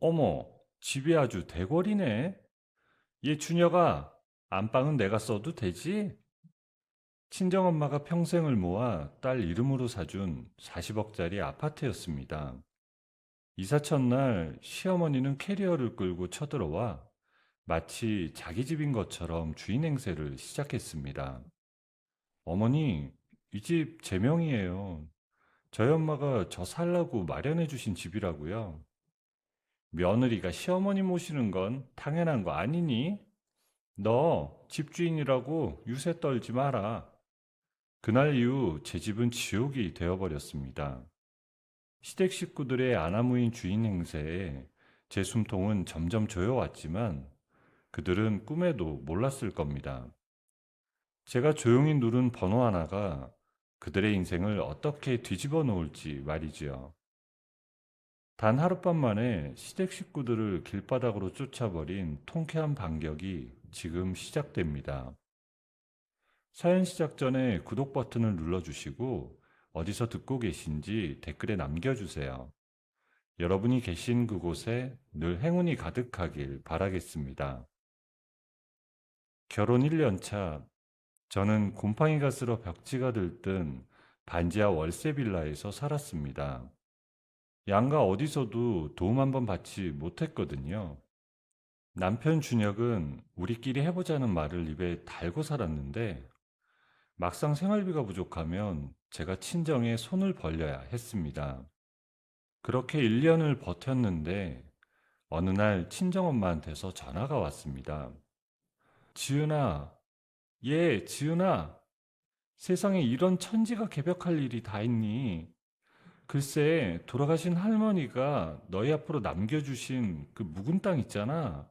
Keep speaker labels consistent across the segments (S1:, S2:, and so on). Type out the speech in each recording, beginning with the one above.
S1: 어머, 집이 아주 대궐이네. 얘 준혁아, 안방은 내가 써도 되지? 친정엄마가 평생을 모아 딸 이름으로 사준 40억짜리 아파트였습니다. 이사 첫날 시어머니는 캐리어를 끌고 쳐들어와 마치 자기 집인 것처럼 주인 행세를 시작했습니다. 어머니, 이 집 제 명이에요. 저희 엄마가 저 살라고 마련해 주신 집이라고요. 며느리가 시어머니 모시는 건 당연한 거 아니니? 너 집주인이라고 유세 떨지 마라. 그날 이후 제 집은 지옥이 되어버렸습니다. 시댁 식구들의 아나무인 주인 행세에 제 숨통은 점점 조여왔지만 그들은 꿈에도 몰랐을 겁니다. 제가 조용히 누른 번호 하나가 그들의 인생을 어떻게 뒤집어 놓을지 말이지요. 단 하룻밤 만에 시댁 식구들을 길바닥으로 쫓아버린 통쾌한 반격이 지금 시작됩니다. 사연 시작 전에 구독 버튼을 눌러주시고 어디서 듣고 계신지 댓글에 남겨주세요. 여러분이 계신 그곳에 늘 행운이 가득하길 바라겠습니다. 결혼 1년 차, 저는 곰팡이가 쓸어 벽지가 들뜬 반지하 월세 빌라에서 살았습니다. 양가 어디서도 도움 한 번 받지 못했거든요. 남편 준혁은 우리끼리 해보자는 말을 입에 달고 살았는데 막상 생활비가 부족하면 제가 친정에 손을 벌려야 했습니다. 그렇게 1년을 버텼는데 어느 날 친정엄마한테서 전화가 왔습니다. 지은아, 예, 지은아, 세상에 이런 천지가 개벽할 일이 다 있니? 글쎄, 돌아가신 할머니가 너희 앞으로 남겨주신 그 묵은 땅 있잖아.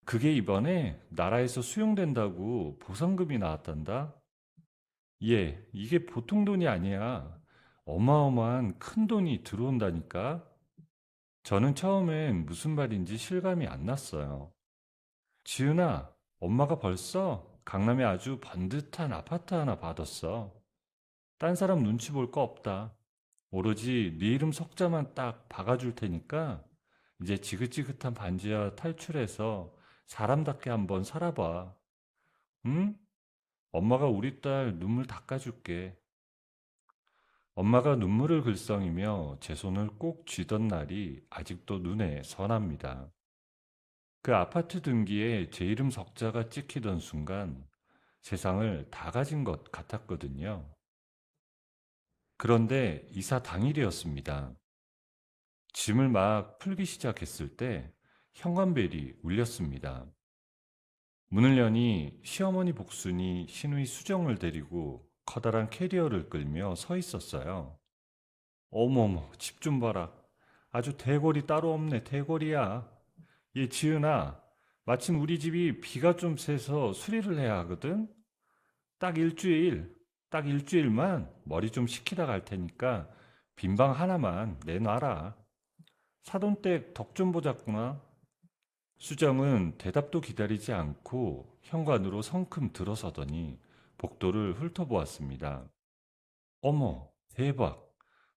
S1: 그게 이번에 나라에서 수용된다고 보상금이 나왔단다. 예, 이게 보통 돈이 아니야. 어마어마한 큰 돈이 들어온다니까. 저는 처음엔 무슨 말인지 실감이 안 났어요. 지은아, 엄마가 벌써 강남에 아주 번듯한 아파트 하나 받았어. 딴 사람 눈치 볼 거 없다. 오로지 네 이름 석자만 딱 박아줄 테니까 이제 지긋지긋한 반지하 탈출해서 사람답게 한번 살아봐. 응? 엄마가 우리 딸 눈물 닦아줄게. 엄마가 눈물을 글썽이며 제 손을 꼭 쥐던 날이 아직도 눈에 선합니다. 그 아파트 등기에 제 이름 석자가 찍히던 순간 세상을 다 가진 것 같았거든요. 그런데 이사 당일이었습니다. 짐을 막 풀기 시작했을 때 현관벨이 울렸습니다. 문을 여니 시어머니 복순이 시누이 수정을 데리고 커다란 캐리어를 끌며 서 있었어요. 어머머, 집 좀 봐라. 아주 대궐이 따로 없네, 대궐이야. 얘 지은아, 마침 우리 집이 비가 좀 새서 수리를 해야 하거든? 딱 일주일, 딱 일주일만 머리 좀 식히다 갈 테니까 빈방 하나만 내놔라. 사돈댁 덕 좀 보자꾸나. 수정은 대답도 기다리지 않고 현관으로 성큼 들어서더니 복도를 훑어보았습니다. 어머, 대박.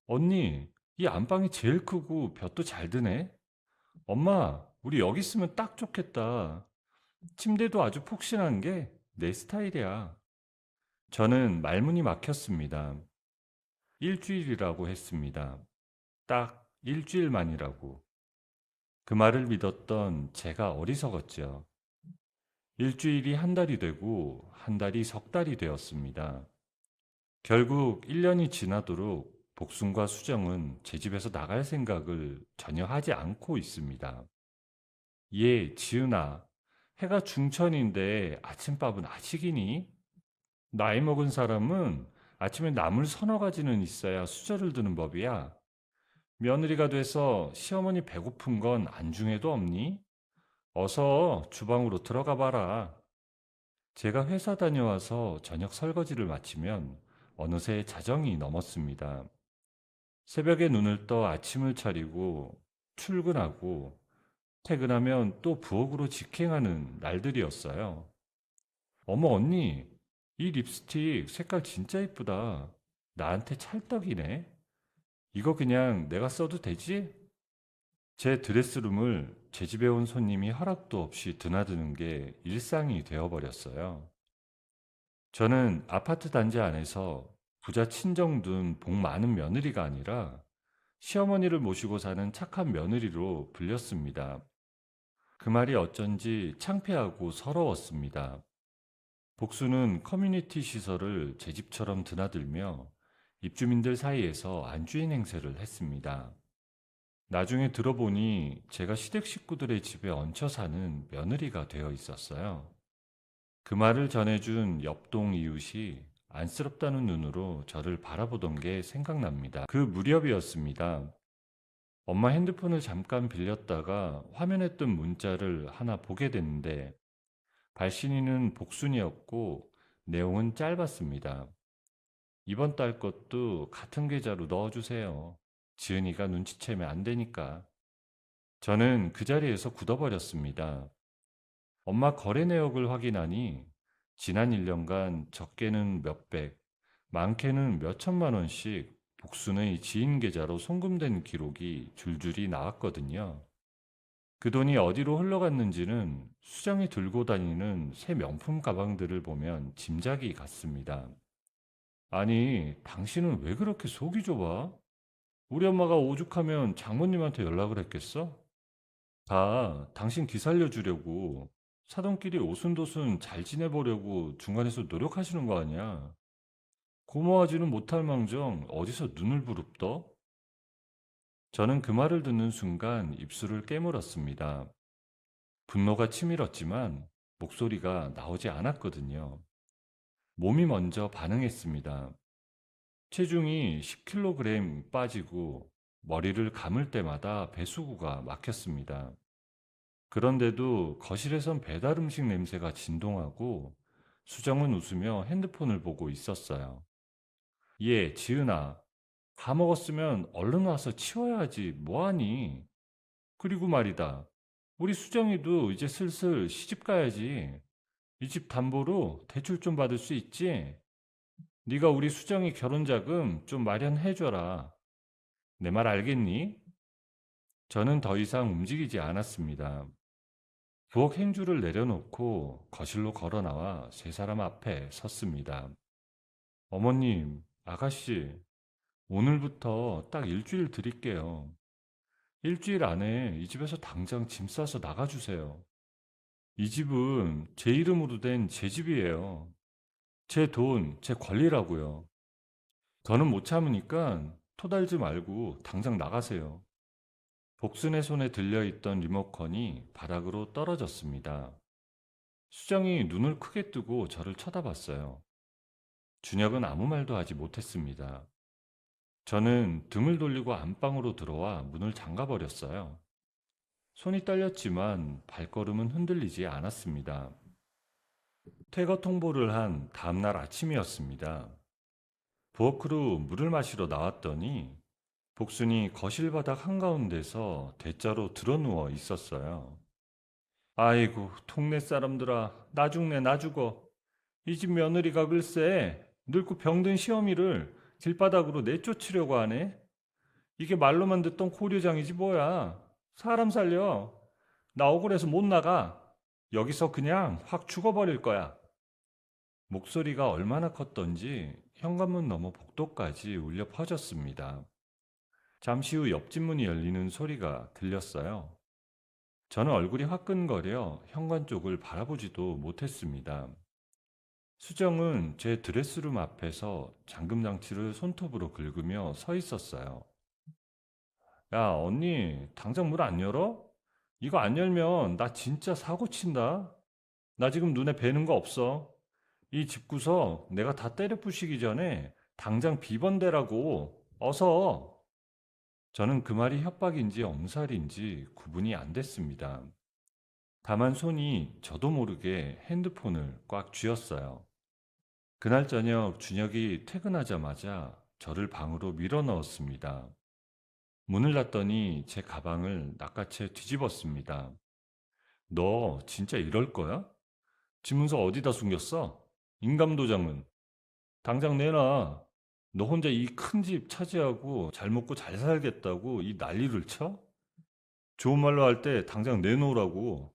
S1: 언니, 이 안방이 제일 크고 볕도 잘 드네. 엄마, 우리 여기 있으면 딱 좋겠다. 침대도 아주 폭신한 게 내 스타일이야. 저는 말문이 막혔습니다. 일주일이라고 했습니다. 딱 일주일만이라고. 그 말을 믿었던 제가 어리석었죠. 일주일이 한 달이 되고 한 달이 석 달이 되었습니다. 결국 1년이 지나도록 복순과 수정은 제 집에서 나갈 생각을 전혀 하지 않고 있습니다. 예, 지은아. 해가 중천인데 아침밥은 아직이니? 나이 먹은 사람은 아침에 나물 서너 가지는 있어야 수저를 드는 법이야. 며느리가 돼서 시어머니 배고픈 건 안중에도 없니? 어서 주방으로 들어가 봐라. 제가 회사 다녀와서 저녁 설거지를 마치면 어느새 자정이 넘었습니다. 새벽에 눈을 떠 아침을 차리고 출근하고 퇴근하면 또 부엌으로 직행하는 날들이었어요. 어머 언니, 이 립스틱 색깔 진짜 이쁘다. 나한테 찰떡이네. 이거 그냥 내가 써도 되지? 제 드레스룸을 제 집에 온 손님이 허락도 없이 드나드는 게 일상이 되어버렸어요. 저는 아파트 단지 안에서 부자 친정 둔 복 많은 며느리가 아니라 시어머니를 모시고 사는 착한 며느리로 불렸습니다. 그 말이 어쩐지 창피하고 서러웠습니다. 복수는 커뮤니티 시설을 제 집처럼 드나들며 입주민들 사이에서 안주인 행세를 했습니다. 나중에 들어보니 제가 시댁 식구들의 집에 얹혀 사는 며느리가 되어 있었어요. 그 말을 전해준 옆동 이웃이 안쓰럽다는 눈으로 저를 바라보던 게 생각납니다. 그 무렵이었습니다. 엄마 핸드폰을 잠깐 빌렸다가 화면에 뜬 문자를 하나 보게 됐는데 발신인은 복순이었고 내용은 짧았습니다. 이번 달 것도 같은 계좌로 넣어주세요. 지은이가 눈치채면 안 되니까. 저는 그 자리에서 굳어버렸습니다. 엄마 거래 내역을 확인하니 지난 1년간 적게는 몇백, 많게는 몇천만 원씩 복순의 지인 계좌로 송금된 기록이 줄줄이 나왔거든요. 그 돈이 어디로 흘러갔는지는 수정이 들고 다니는 새 명품 가방들을 보면 짐작이 갔습니다. 아니, 당신은 왜 그렇게 속이 좁아? 우리 엄마가 오죽하면 장모님한테 연락을 했겠어? 다 당신 기살려 주려고 사돈끼리 오순도순 잘 지내보려고 중간에서 노력하시는 거 아니야? 고마워하지는 못할 망정 어디서 눈을 부릅떠? 저는 그 말을 듣는 순간 입술을 깨물었습니다. 분노가 치밀었지만 목소리가 나오지 않았거든요. 몸이 먼저 반응했습니다. 체중이 10kg 빠지고 머리를 감을 때마다 배수구가 막혔습니다. 그런데도 거실에선 배달 음식 냄새가 진동하고 수정은 웃으며 핸드폰을 보고 있었어요. 예, 지은아. 다 먹었으면 얼른 와서 치워야지. 뭐하니? 그리고 말이다. 우리 수정이도 이제 슬슬 시집 가야지. 이 집 담보로 대출 좀 받을 수 있지? 네가 우리 수정이 결혼 자금 좀 마련해줘라. 내 말 알겠니? 저는 더 이상 움직이지 않았습니다. 부엌 행주를 내려놓고 거실로 걸어 나와 세 사람 앞에 섰습니다. 어머님, 아가씨, 오늘부터 딱 일주일 드릴게요. 일주일 안에 이 집에서 당장 짐 싸서 나가주세요. 이 집은 제 이름으로 된 제 집이에요. 제 돈, 제 권리라고요. 더는 못 참으니까 토달지 말고 당장 나가세요. 복순의 손에 들려있던 리모컨이 바닥으로 떨어졌습니다. 수정이 눈을 크게 뜨고 저를 쳐다봤어요. 준혁은 아무 말도 하지 못했습니다. 저는 등을 돌리고 안방으로 들어와 문을 잠가버렸어요. 손이 떨렸지만 발걸음은 흔들리지 않았습니다. 퇴거 통보를 한 다음날 아침이었습니다. 부엌으로 물을 마시러 나왔더니 복순이 거실 바닥 한가운데서 대자로 드러누워 있었어요. 아이고, 동네 사람들아, 나 죽네, 나 죽어. 이 집 며느리가 글쎄 늙고 병든 시어미를 길바닥으로 내쫓으려고 하네. 이게 말로만 듣던 고려장이지 뭐야. 사람 살려. 나 억울해서 못 나가. 여기서 그냥 확 죽어버릴 거야. 목소리가 얼마나 컸던지 현관문 너머 복도까지 울려 퍼졌습니다. 잠시 후 옆집 문이 열리는 소리가 들렸어요. 저는 얼굴이 화끈거려 현관 쪽을 바라보지도 못했습니다. 수정은 제 드레스룸 앞에서 잠금장치를 손톱으로 긁으며 서 있었어요. 야, 언니, 당장 문 안 열어? 이거 안 열면 나 진짜 사고 친다. 나 지금 눈에 뵈는 거 없어. 이 집구석 내가 다 때려 부시기 전에 당장 비번대라고. 어서. 저는 그 말이 협박인지 엄살인지 구분이 안 됐습니다. 다만 손이 저도 모르게 핸드폰을 꽉 쥐었어요. 그날 저녁 준혁이 퇴근하자마자 저를 방으로 밀어 넣었습니다. 문을 닫더니 제 가방을 낚아채 뒤집었습니다. 너 진짜 이럴 거야? 지문서 어디다 숨겼어? 인감도장은? 당장 내놔. 너 혼자 이 큰 집 차지하고 잘 먹고 잘 살겠다고 이 난리를 쳐? 좋은 말로 할 때 당장 내놓으라고.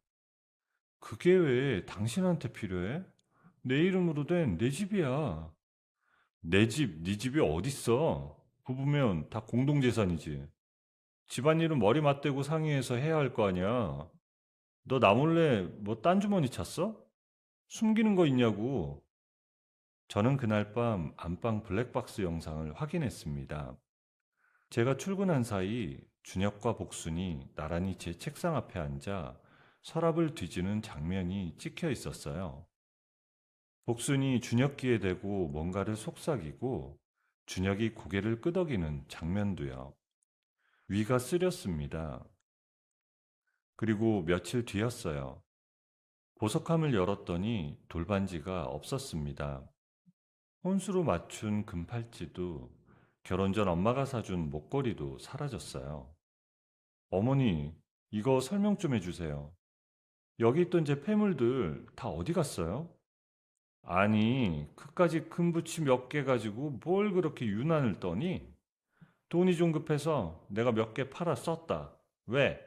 S1: 그게 왜 당신한테 필요해? 내 이름으로 된 내 집이야. 내 집, 네 집이 어딨어? 부부면 다 공동재산이지. 집안일은 머리 맞대고 상의해서 해야 할 거 아니야. 너 나 몰래 뭐 딴 주머니 찼어? 숨기는 거 있냐고. 저는 그날 밤 안방 블랙박스 영상을 확인했습니다. 제가 출근한 사이 준혁과 복순이 나란히 제 책상 앞에 앉아 서랍을 뒤지는 장면이 찍혀 있었어요. 복순이 준혁 귀에 대고 뭔가를 속삭이고 준혁이 고개를 끄덕이는 장면도요. 위가 쓰렸습니다. 그리고 며칠 뒤였어요. 보석함을 열었더니 돌반지가 없었습니다. 혼수로 맞춘 금팔찌도 결혼 전 엄마가 사준 목걸이도 사라졌어요. 어머니, 이거 설명 좀 해주세요. 여기 있던 제 폐물들 다 어디 갔어요? 아니, 그까지 큰 부치 몇 개 가지고 뭘 그렇게 유난을 떠니? 돈이 좀 급해서 내가 몇 개 팔아 썼다. 왜?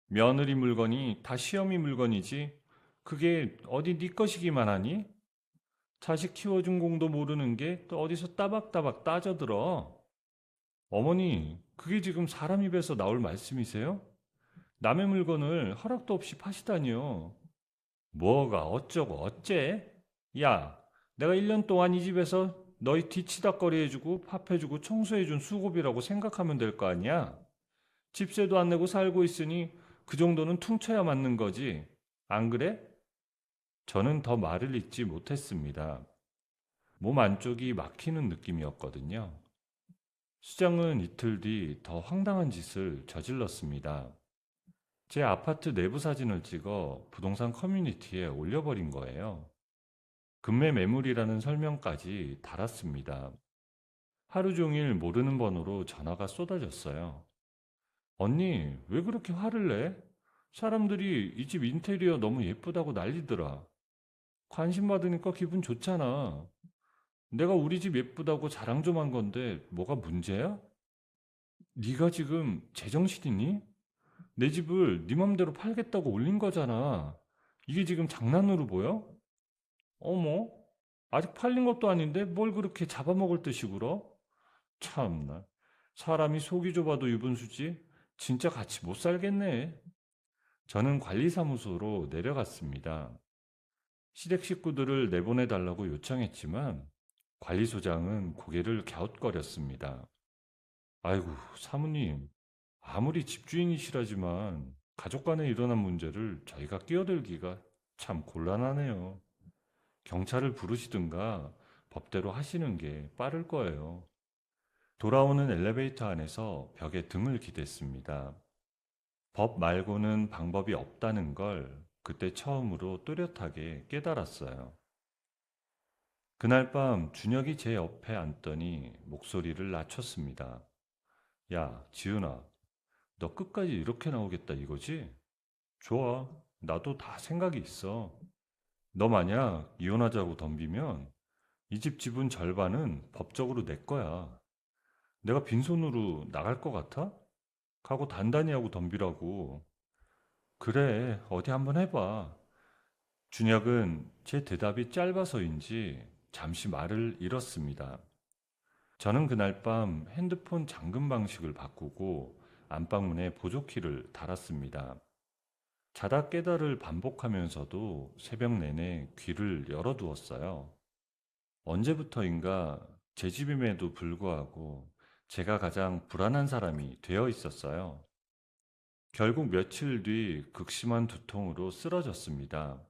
S1: 며느리 물건이 다 시어미 물건이지. 그게 어디 네 것이기만 하니? 자식 키워준 공도 모르는 게 또 어디서 따박따박 따져들어. 어머니, 그게 지금 사람 입에서 나올 말씀이세요? 남의 물건을 허락도 없이 파시다니요. 뭐가 어쩌고 어째? 야, 내가 1년 동안 이 집에서 너희 뒤치다꺼리 해주고 밥해주고 청소해준 수고비라고 생각하면 될 거 아니야? 집세도 안 내고 살고 있으니 그 정도는 퉁쳐야 맞는 거지. 안 그래? 저는 더 말을 잇지 못했습니다. 몸 안쪽이 막히는 느낌이었거든요. 수장은 이틀 뒤 더 황당한 짓을 저질렀습니다. 제 아파트 내부 사진을 찍어 부동산 커뮤니티에 올려버린 거예요. 금매 매물이라는 설명까지 달았습니다. 하루 종일 모르는 번호로 전화가 쏟아졌어요. 언니, 왜 그렇게 화를 내? 사람들이 이 집 인테리어 너무 예쁘다고 난리더라. 관심 받으니까 기분 좋잖아. 내가 우리 집 예쁘다고 자랑 좀 한 건데 뭐가 문제야? 네가 지금 제정신이니? 내 집을 네 맘대로 팔겠다고 올린 거잖아. 이게 지금 장난으로 보여? 어머, 아직 팔린 것도 아닌데 뭘 그렇게 잡아먹을 듯이 굴어? 참나, 사람이 속이 좁아도 유분수지? 진짜 같이 못 살겠네. 저는 관리사무소로 내려갔습니다. 시댁 식구들을 내보내달라고 요청했지만 관리소장은 고개를 갸웃거렸습니다. 아이고, 사모님, 아무리 집주인이시라지만 가족 간에 일어난 문제를 저희가 끼어들기가 참 곤란하네요. 경찰을 부르시든가 법대로 하시는 게 빠를 거예요. 돌아오는 엘리베이터 안에서 벽에 등을 기댔습니다. 법 말고는 방법이 없다는 걸 그때 처음으로 또렷하게 깨달았어요. 그날 밤 준혁이 제 옆에 앉더니 목소리를 낮췄습니다. 야, 지은아, 너 끝까지 이렇게 나오겠다 이거지? 좋아, 나도 다 생각이 있어. 너 만약 이혼하자고 덤비면 이 집 지분 절반은 법적으로 내 거야. 내가 빈손으로 나갈 것 같아? 각오 단단히 하고 덤비라고. 그래, 어디 한번 해봐. 준혁은 제 대답이 짧아서인지 잠시 말을 잃었습니다. 저는 그날 밤 핸드폰 잠금 방식을 바꾸고 안방문에 보조키를 달았습니다. 자다 깨달을 반복하면서도 새벽 내내 귀를 열어두었어요. 언제부터인가 제 집임에도 불구하고 제가 가장 불안한 사람이 되어 있었어요. 결국 며칠 뒤 극심한 두통으로 쓰러졌습니다.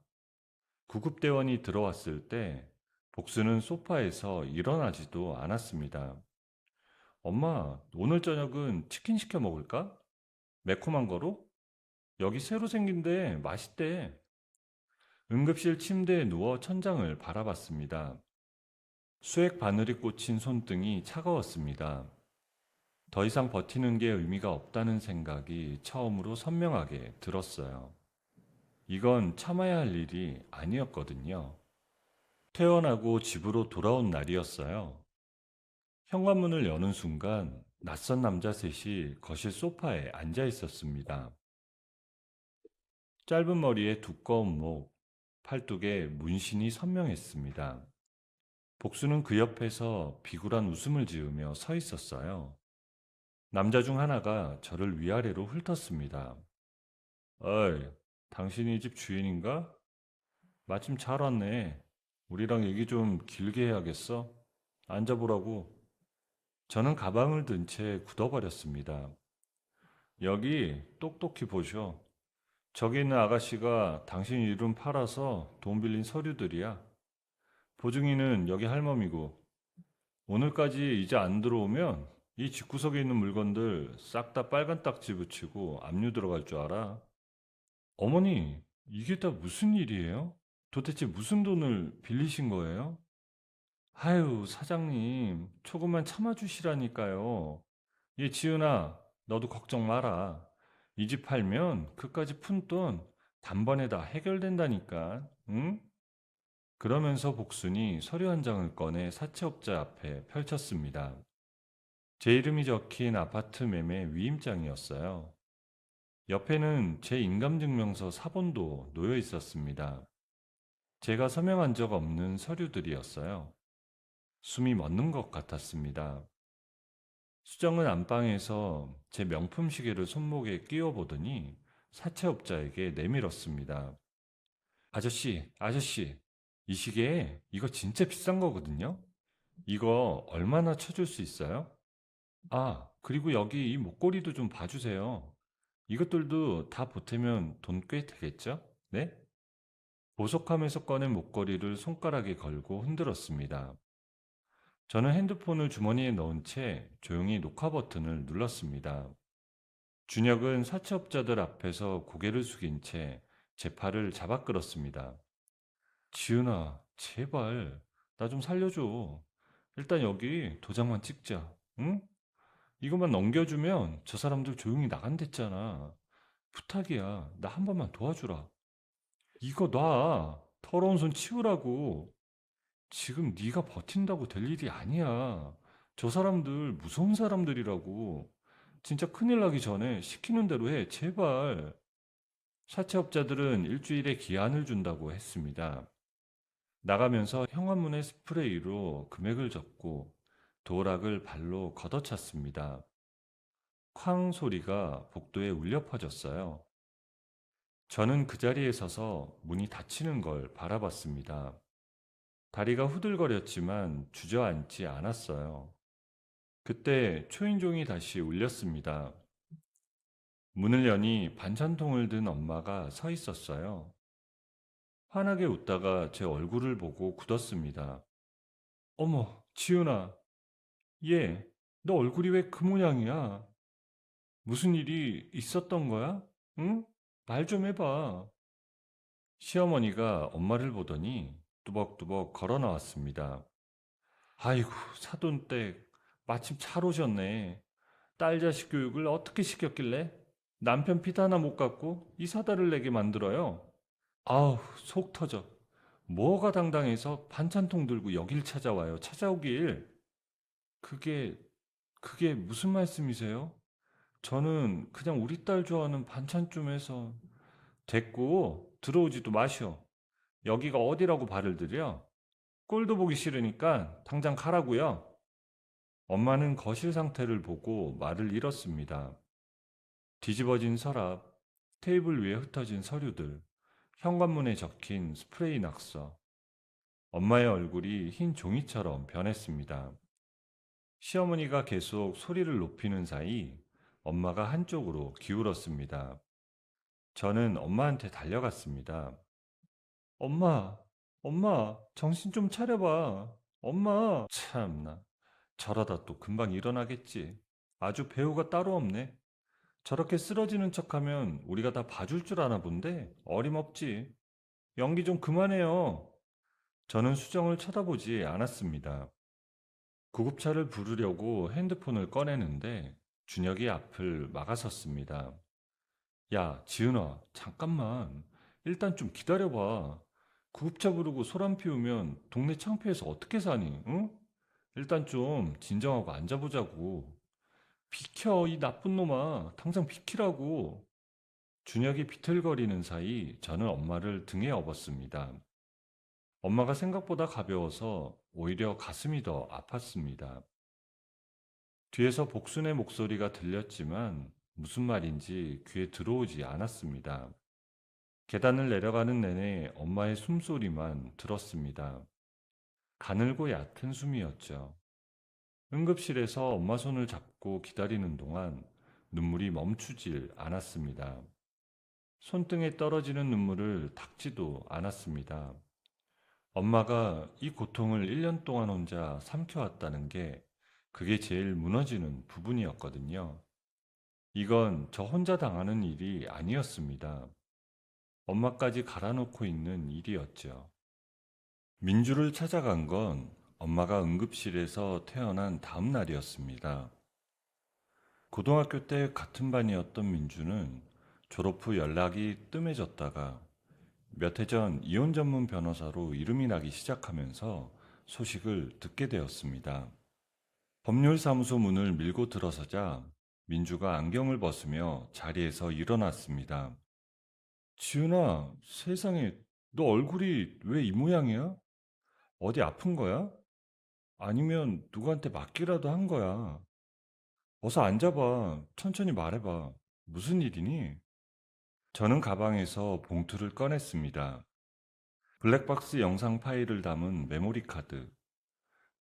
S1: 구급대원이 들어왔을 때 복수는 소파에서 일어나지도 않았습니다. 엄마, 오늘 저녁은 치킨 시켜 먹을까? 매콤한 거로? 여기 새로 생긴데 맛있대. 응급실 침대에 누워 천장을 바라봤습니다. 수액 바늘이 꽂힌 손등이 차가웠습니다. 더 이상 버티는 게 의미가 없다는 생각이 처음으로 선명하게 들었어요. 이건 참아야 할 일이 아니었거든요. 퇴원하고 집으로 돌아온 날이었어요. 현관문을 여는 순간 낯선 남자 셋이 거실 소파에 앉아 있었습니다. 짧은 머리에 두꺼운 목, 팔뚝에 문신이 선명했습니다. 복수는 그 옆에서 비굴한 웃음을 지으며 서 있었어요. 남자 중 하나가 저를 위아래로 훑었습니다. 어이, 당신이 이 집 주인인가? 마침 잘 왔네. 우리랑 얘기 좀 길게 해야겠어? 앉아보라고. 저는 가방을 든 채 굳어버렸습니다. 여기 똑똑히 보셔. 저기 있는 아가씨가 당신 이름 팔아서 돈 빌린 서류들이야. 보증인은 여기 할멈이고 오늘까지 이제 안 들어오면 이 집구석에 있는 물건들 싹 다 빨간 딱지 붙이고 압류 들어갈 줄 알아. 어머니, 이게 다 무슨 일이에요? 도대체 무슨 돈을 빌리신 거예요? 아유, 사장님, 조금만 참아주시라니까요. 얘 지은아, 너도 걱정 마라. 이 집 팔면 그까지 푼 돈 단번에 다 해결된다니까, 응? 그러면서 복순이 서류 한 장을 꺼내 사채업자 앞에 펼쳤습니다. 제 이름이 적힌 아파트 매매 위임장이었어요. 옆에는 제 인감증명서 사본도 놓여 있었습니다. 제가 서명한 적 없는 서류들이었어요. 숨이 멎는 것 같았습니다. 수정은 안방에서 제 명품 시계를 손목에 끼워 보더니 사채업자에게 내밀었습니다. 아저씨, 아저씨, 이 시계 이거 진짜 비싼 거거든요? 이거 얼마나 쳐줄 수 있어요? 아, 그리고 여기 이 목걸이도 좀 봐주세요. 이것들도 다 보태면 돈 꽤 되겠죠? 네? 보석함에서 꺼낸 목걸이를 손가락에 걸고 흔들었습니다. 저는 핸드폰을 주머니에 넣은 채 조용히 녹화 버튼을 눌렀습니다. 준혁은 사채업자들 앞에서 고개를 숙인 채 제 팔을 잡아 끌었습니다. 지은아, 제발, 나 좀 살려줘. 일단 여기 도장만 찍자. 응? 이것만 넘겨주면 저 사람들 조용히 나간댔잖아. 부탁이야. 나 한 번만 도와주라. 이거 놔. 더러운 손 치우라고. 지금 네가 버틴다고 될 일이 아니야. 저 사람들 무서운 사람들이라고. 진짜 큰일 나기 전에 시키는 대로 해. 제발. 사채업자들은 일주일의 기한을 준다고 했습니다. 나가면서 현관문에 스프레이로 금액을 적고 도락을 발로 걷어찼습니다. 쾅 소리가 복도에 울려 퍼졌어요. 저는 그 자리에 서서 문이 닫히는 걸 바라봤습니다. 다리가 후들거렸지만 주저앉지 않았어요. 그때 초인종이 다시 울렸습니다. 문을 여니 반찬통을 든 엄마가 서 있었어요. 환하게 웃다가 제 얼굴을 보고 굳었습니다. 어머, 지은아, 얘, 너 얼굴이 왜 그 모양이야? 무슨 일이 있었던 거야? 응? 말 좀 해봐. 시어머니가 엄마를 보더니 뚜벅뚜벅 걸어 나왔습니다. 아이고, 사돈댁, 마침 잘 오셨네. 딸 자식 교육을 어떻게 시켰길래 남편 피도 하나 못 갖고 이 사다를 내게 만들어요? 아우, 속 터져. 뭐가 당당해서 반찬통 들고 여길 찾아와요. 찾아오길. 그게, 그게 무슨 말씀이세요? 저는 그냥 우리 딸 좋아하는 반찬 좀 해서. 됐고, 들어오지도 마시오. 여기가 어디라고 발을 들여? 꼴도 보기 싫으니까 당장 가라고요. 엄마는 거실 상태를 보고 말을 잃었습니다. 뒤집어진 서랍, 테이블 위에 흩어진 서류들, 현관문에 적힌 스프레이 낙서. 엄마의 얼굴이 흰 종이처럼 변했습니다. 시어머니가 계속 소리를 높이는 사이 엄마가 한쪽으로 기울었습니다. 저는 엄마한테 달려갔습니다. 엄마, 엄마, 정신 좀 차려봐. 엄마, 참나. 저러다 또 금방 일어나겠지. 아주 배우가 따로 없네. 저렇게 쓰러지는 척하면 우리가 다 봐줄 줄 아나 본데 어림없지. 연기 좀 그만해요. 저는 수정을 쳐다보지 않았습니다. 구급차를 부르려고 핸드폰을 꺼내는데 준혁이 앞을 막아섰습니다. 야, 지은아, 잠깐만. 일단 좀 기다려봐. 구급차 부르고 소란 피우면 동네 창피해서 어떻게 사니, 응? 일단 좀 진정하고 앉아보자고. 비켜, 이 나쁜 놈아. 당장 비키라고. 준혁이 비틀거리는 사이 저는 엄마를 등에 업었습니다. 엄마가 생각보다 가벼워서 오히려 가슴이 더 아팠습니다. 뒤에서 복순의 목소리가 들렸지만 무슨 말인지 귀에 들어오지 않았습니다. 계단을 내려가는 내내 엄마의 숨소리만 들었습니다. 가늘고 얕은 숨이었죠. 응급실에서 엄마 손을 잡고 기다리는 동안 눈물이 멈추질 않았습니다. 손등에 떨어지는 눈물을 닦지도 않았습니다. 엄마가 이 고통을 1년 동안 혼자 삼켜왔다는 게 그게 제일 무너지는 부분이었거든요. 이건 저 혼자 당하는 일이 아니었습니다. 엄마까지 갈아놓고 있는 일이었죠. 민주를 찾아간 건 엄마가 응급실에서 태어난 다음 날이었습니다. 고등학교 때 같은 반이었던 민주는 졸업 후 연락이 뜸해졌다가 몇 해 전 이혼 전문 변호사로 이름이 나기 시작하면서 소식을 듣게 되었습니다. 법률사무소 문을 밀고 들어서자 민주가 안경을 벗으며 자리에서 일어났습니다. 지은아, 세상에, 너 얼굴이 왜 이 모양이야? 어디 아픈 거야? 아니면 누구한테 맞기라도 한 거야? 어서 앉아봐. 천천히 말해봐. 무슨 일이니? 저는 가방에서 봉투를 꺼냈습니다. 블랙박스 영상 파일을 담은 메모리 카드,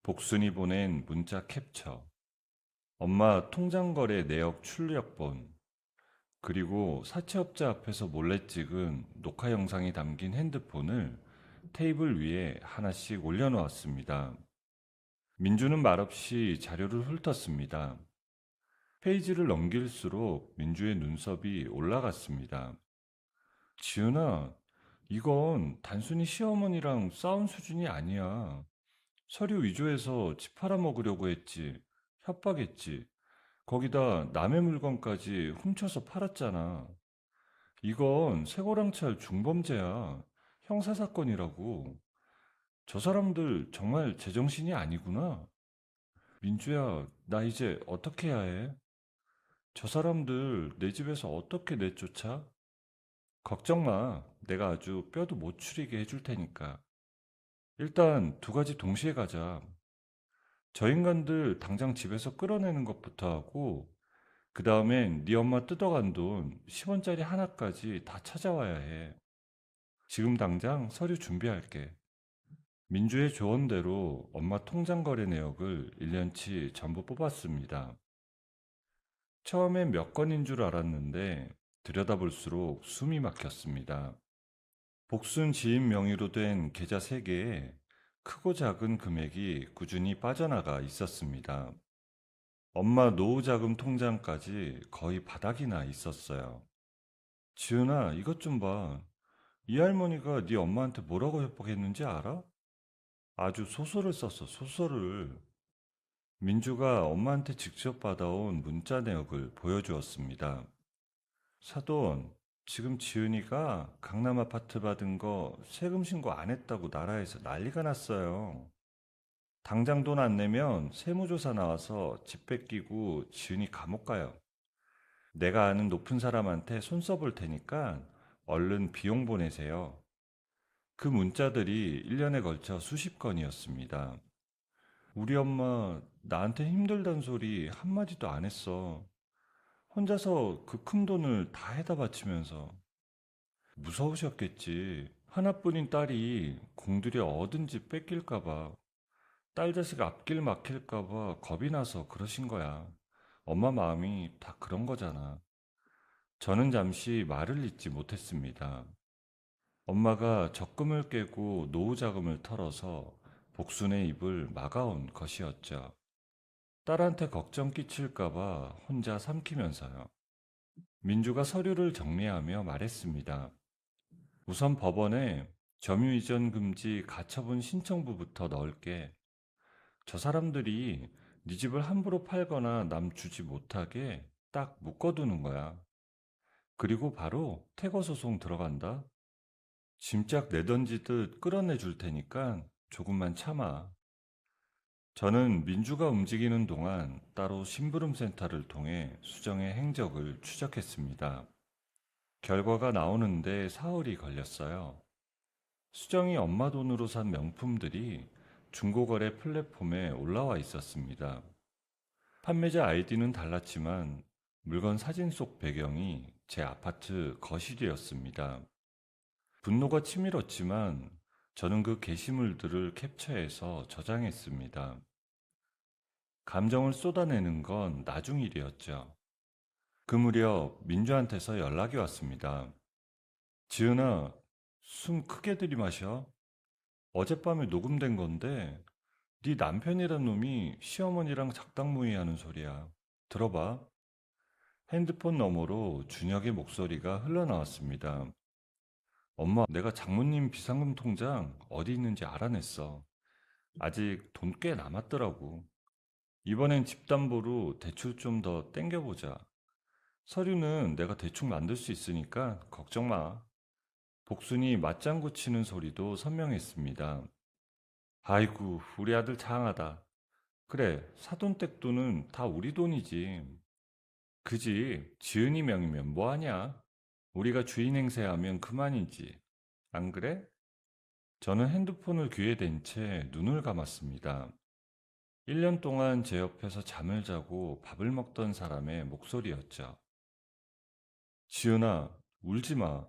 S1: 복순이 보낸 문자 캡처, 엄마 통장 거래 내역 출력본, 그리고 사채업자 앞에서 몰래 찍은 녹화 영상이 담긴 핸드폰을 테이블 위에 하나씩 올려놓았습니다. 민주는 말없이 자료를 훑었습니다. 페이지를 넘길수록 민주의 눈썹이 올라갔습니다. 지은아, 이건 단순히 시어머니랑 싸운 수준이 아니야. 서류 위조해서 집 팔아먹으려고 했지. 협박했지. 거기다 남의 물건까지 훔쳐서 팔았잖아. 이건 쇠고랑찰 중범죄야. 형사사건이라고. 저 사람들 정말 제정신이 아니구나. 민주야, 나 이제 어떻게 해야 해? 저 사람들 내 집에서 어떻게 내쫓아? 걱정 마. 내가 아주 뼈도 못 추리게 해줄 테니까. 일단 두 가지 동시에 가자. 저 인간들 당장 집에서 끌어내는 것부터 하고, 그 다음엔 네 엄마 뜯어간 돈 10원짜리 하나까지 다 찾아와야 해. 지금 당장 서류 준비할게. 민주의 조언대로 엄마 통장 거래 내역을 1년치 전부 뽑았습니다. 처음엔 몇 건인 줄 알았는데 들여다볼수록 숨이 막혔습니다. 복순 지인 명의로 된 계좌 3개에 크고 작은 금액이 꾸준히 빠져나가 있었습니다. 엄마 노후자금 통장까지 거의 바닥이 나 있었어요. 지은아, 이것 좀 봐. 이 할머니가 네 엄마한테 뭐라고 협박했는지 알아? 아주 소설을 썼어, 소설을. 민주가 엄마한테 직접 받아온 문자 내역을 보여주었습니다. 사돈, 지금 지은이가 강남 아파트 받은 거 세금 신고 안 했다고 나라에서 난리가 났어요. 당장 돈 안 내면 세무조사 나와서 집 뺏기고 지은이 감옥 가요. 내가 아는 높은 사람한테 손 써볼 테니까 얼른 비용 보내세요. 그 문자들이 1년에 걸쳐 수십 건이었습니다. 우리 엄마 나한테 힘들단 소리 한마디도 안 했어. 혼자서 그 큰 돈을 다 해다 바치면서. 무서우셨겠지. 하나뿐인 딸이 공들여 얻은지 뺏길까봐, 딸 자식 앞길 막힐까봐 겁이 나서 그러신 거야. 엄마 마음이 다 그런 거잖아. 저는 잠시 말을 잇지 못했습니다. 엄마가 적금을 깨고 노후 자금을 털어서 복순의 입을 막아온 것이었죠. 딸한테 걱정 끼칠까봐 혼자 삼키면서요. 민주가 서류를 정리하며 말했습니다. 우선 법원에 점유이전 금지 가처분 신청부부터 넣을게. 저 사람들이 네 집을 함부로 팔거나 남 주지 못하게 딱 묶어두는 거야. 그리고 바로 퇴거 소송 들어간다. 짐짝 내던지듯 끌어내 줄 테니까 조금만 참아. 저는 민주가 움직이는 동안 따로 심부름센터를 통해 수정의 행적을 추적했습니다. 결과가 나오는데 사흘이 걸렸어요. 수정이 엄마 돈으로 산 명품들이 중고거래 플랫폼에 올라와 있었습니다. 판매자 아이디는 달랐지만 물건 사진 속 배경이 제 아파트 거실이었습니다. 분노가 치밀었지만 저는 그 게시물들을 캡처해서 저장했습니다. 감정을 쏟아내는 건 나중 일이었죠. 그 무렵 민주한테서 연락이 왔습니다. 지은아, 숨 크게 들이마셔. 어젯밤에 녹음된 건데 네 남편이란 놈이 시어머니랑 작당 모의하는 소리야. 들어봐. 핸드폰 너머로 준혁의 목소리가 흘러나왔습니다. 엄마, 내가 장모님 비상금 통장 어디 있는지 알아냈어. 아직 돈 꽤 남았더라고. 이번엔 집담보로 대출 좀 더 땡겨보자. 서류는 내가 대충 만들 수 있으니까 걱정 마. 복순이 맞장구 치는 소리도 선명했습니다. 아이고, 우리 아들 장하다. 그래, 사돈댁 돈은 다 우리 돈이지. 그지, 지은이 명이면 뭐하냐? 우리가 주인 행세하면 그만이지. 안 그래? 저는 핸드폰을 귀에 댄 채 눈을 감았습니다. 1년 동안 제 옆에서 잠을 자고 밥을 먹던 사람의 목소리였죠. 지은아, 울지 마.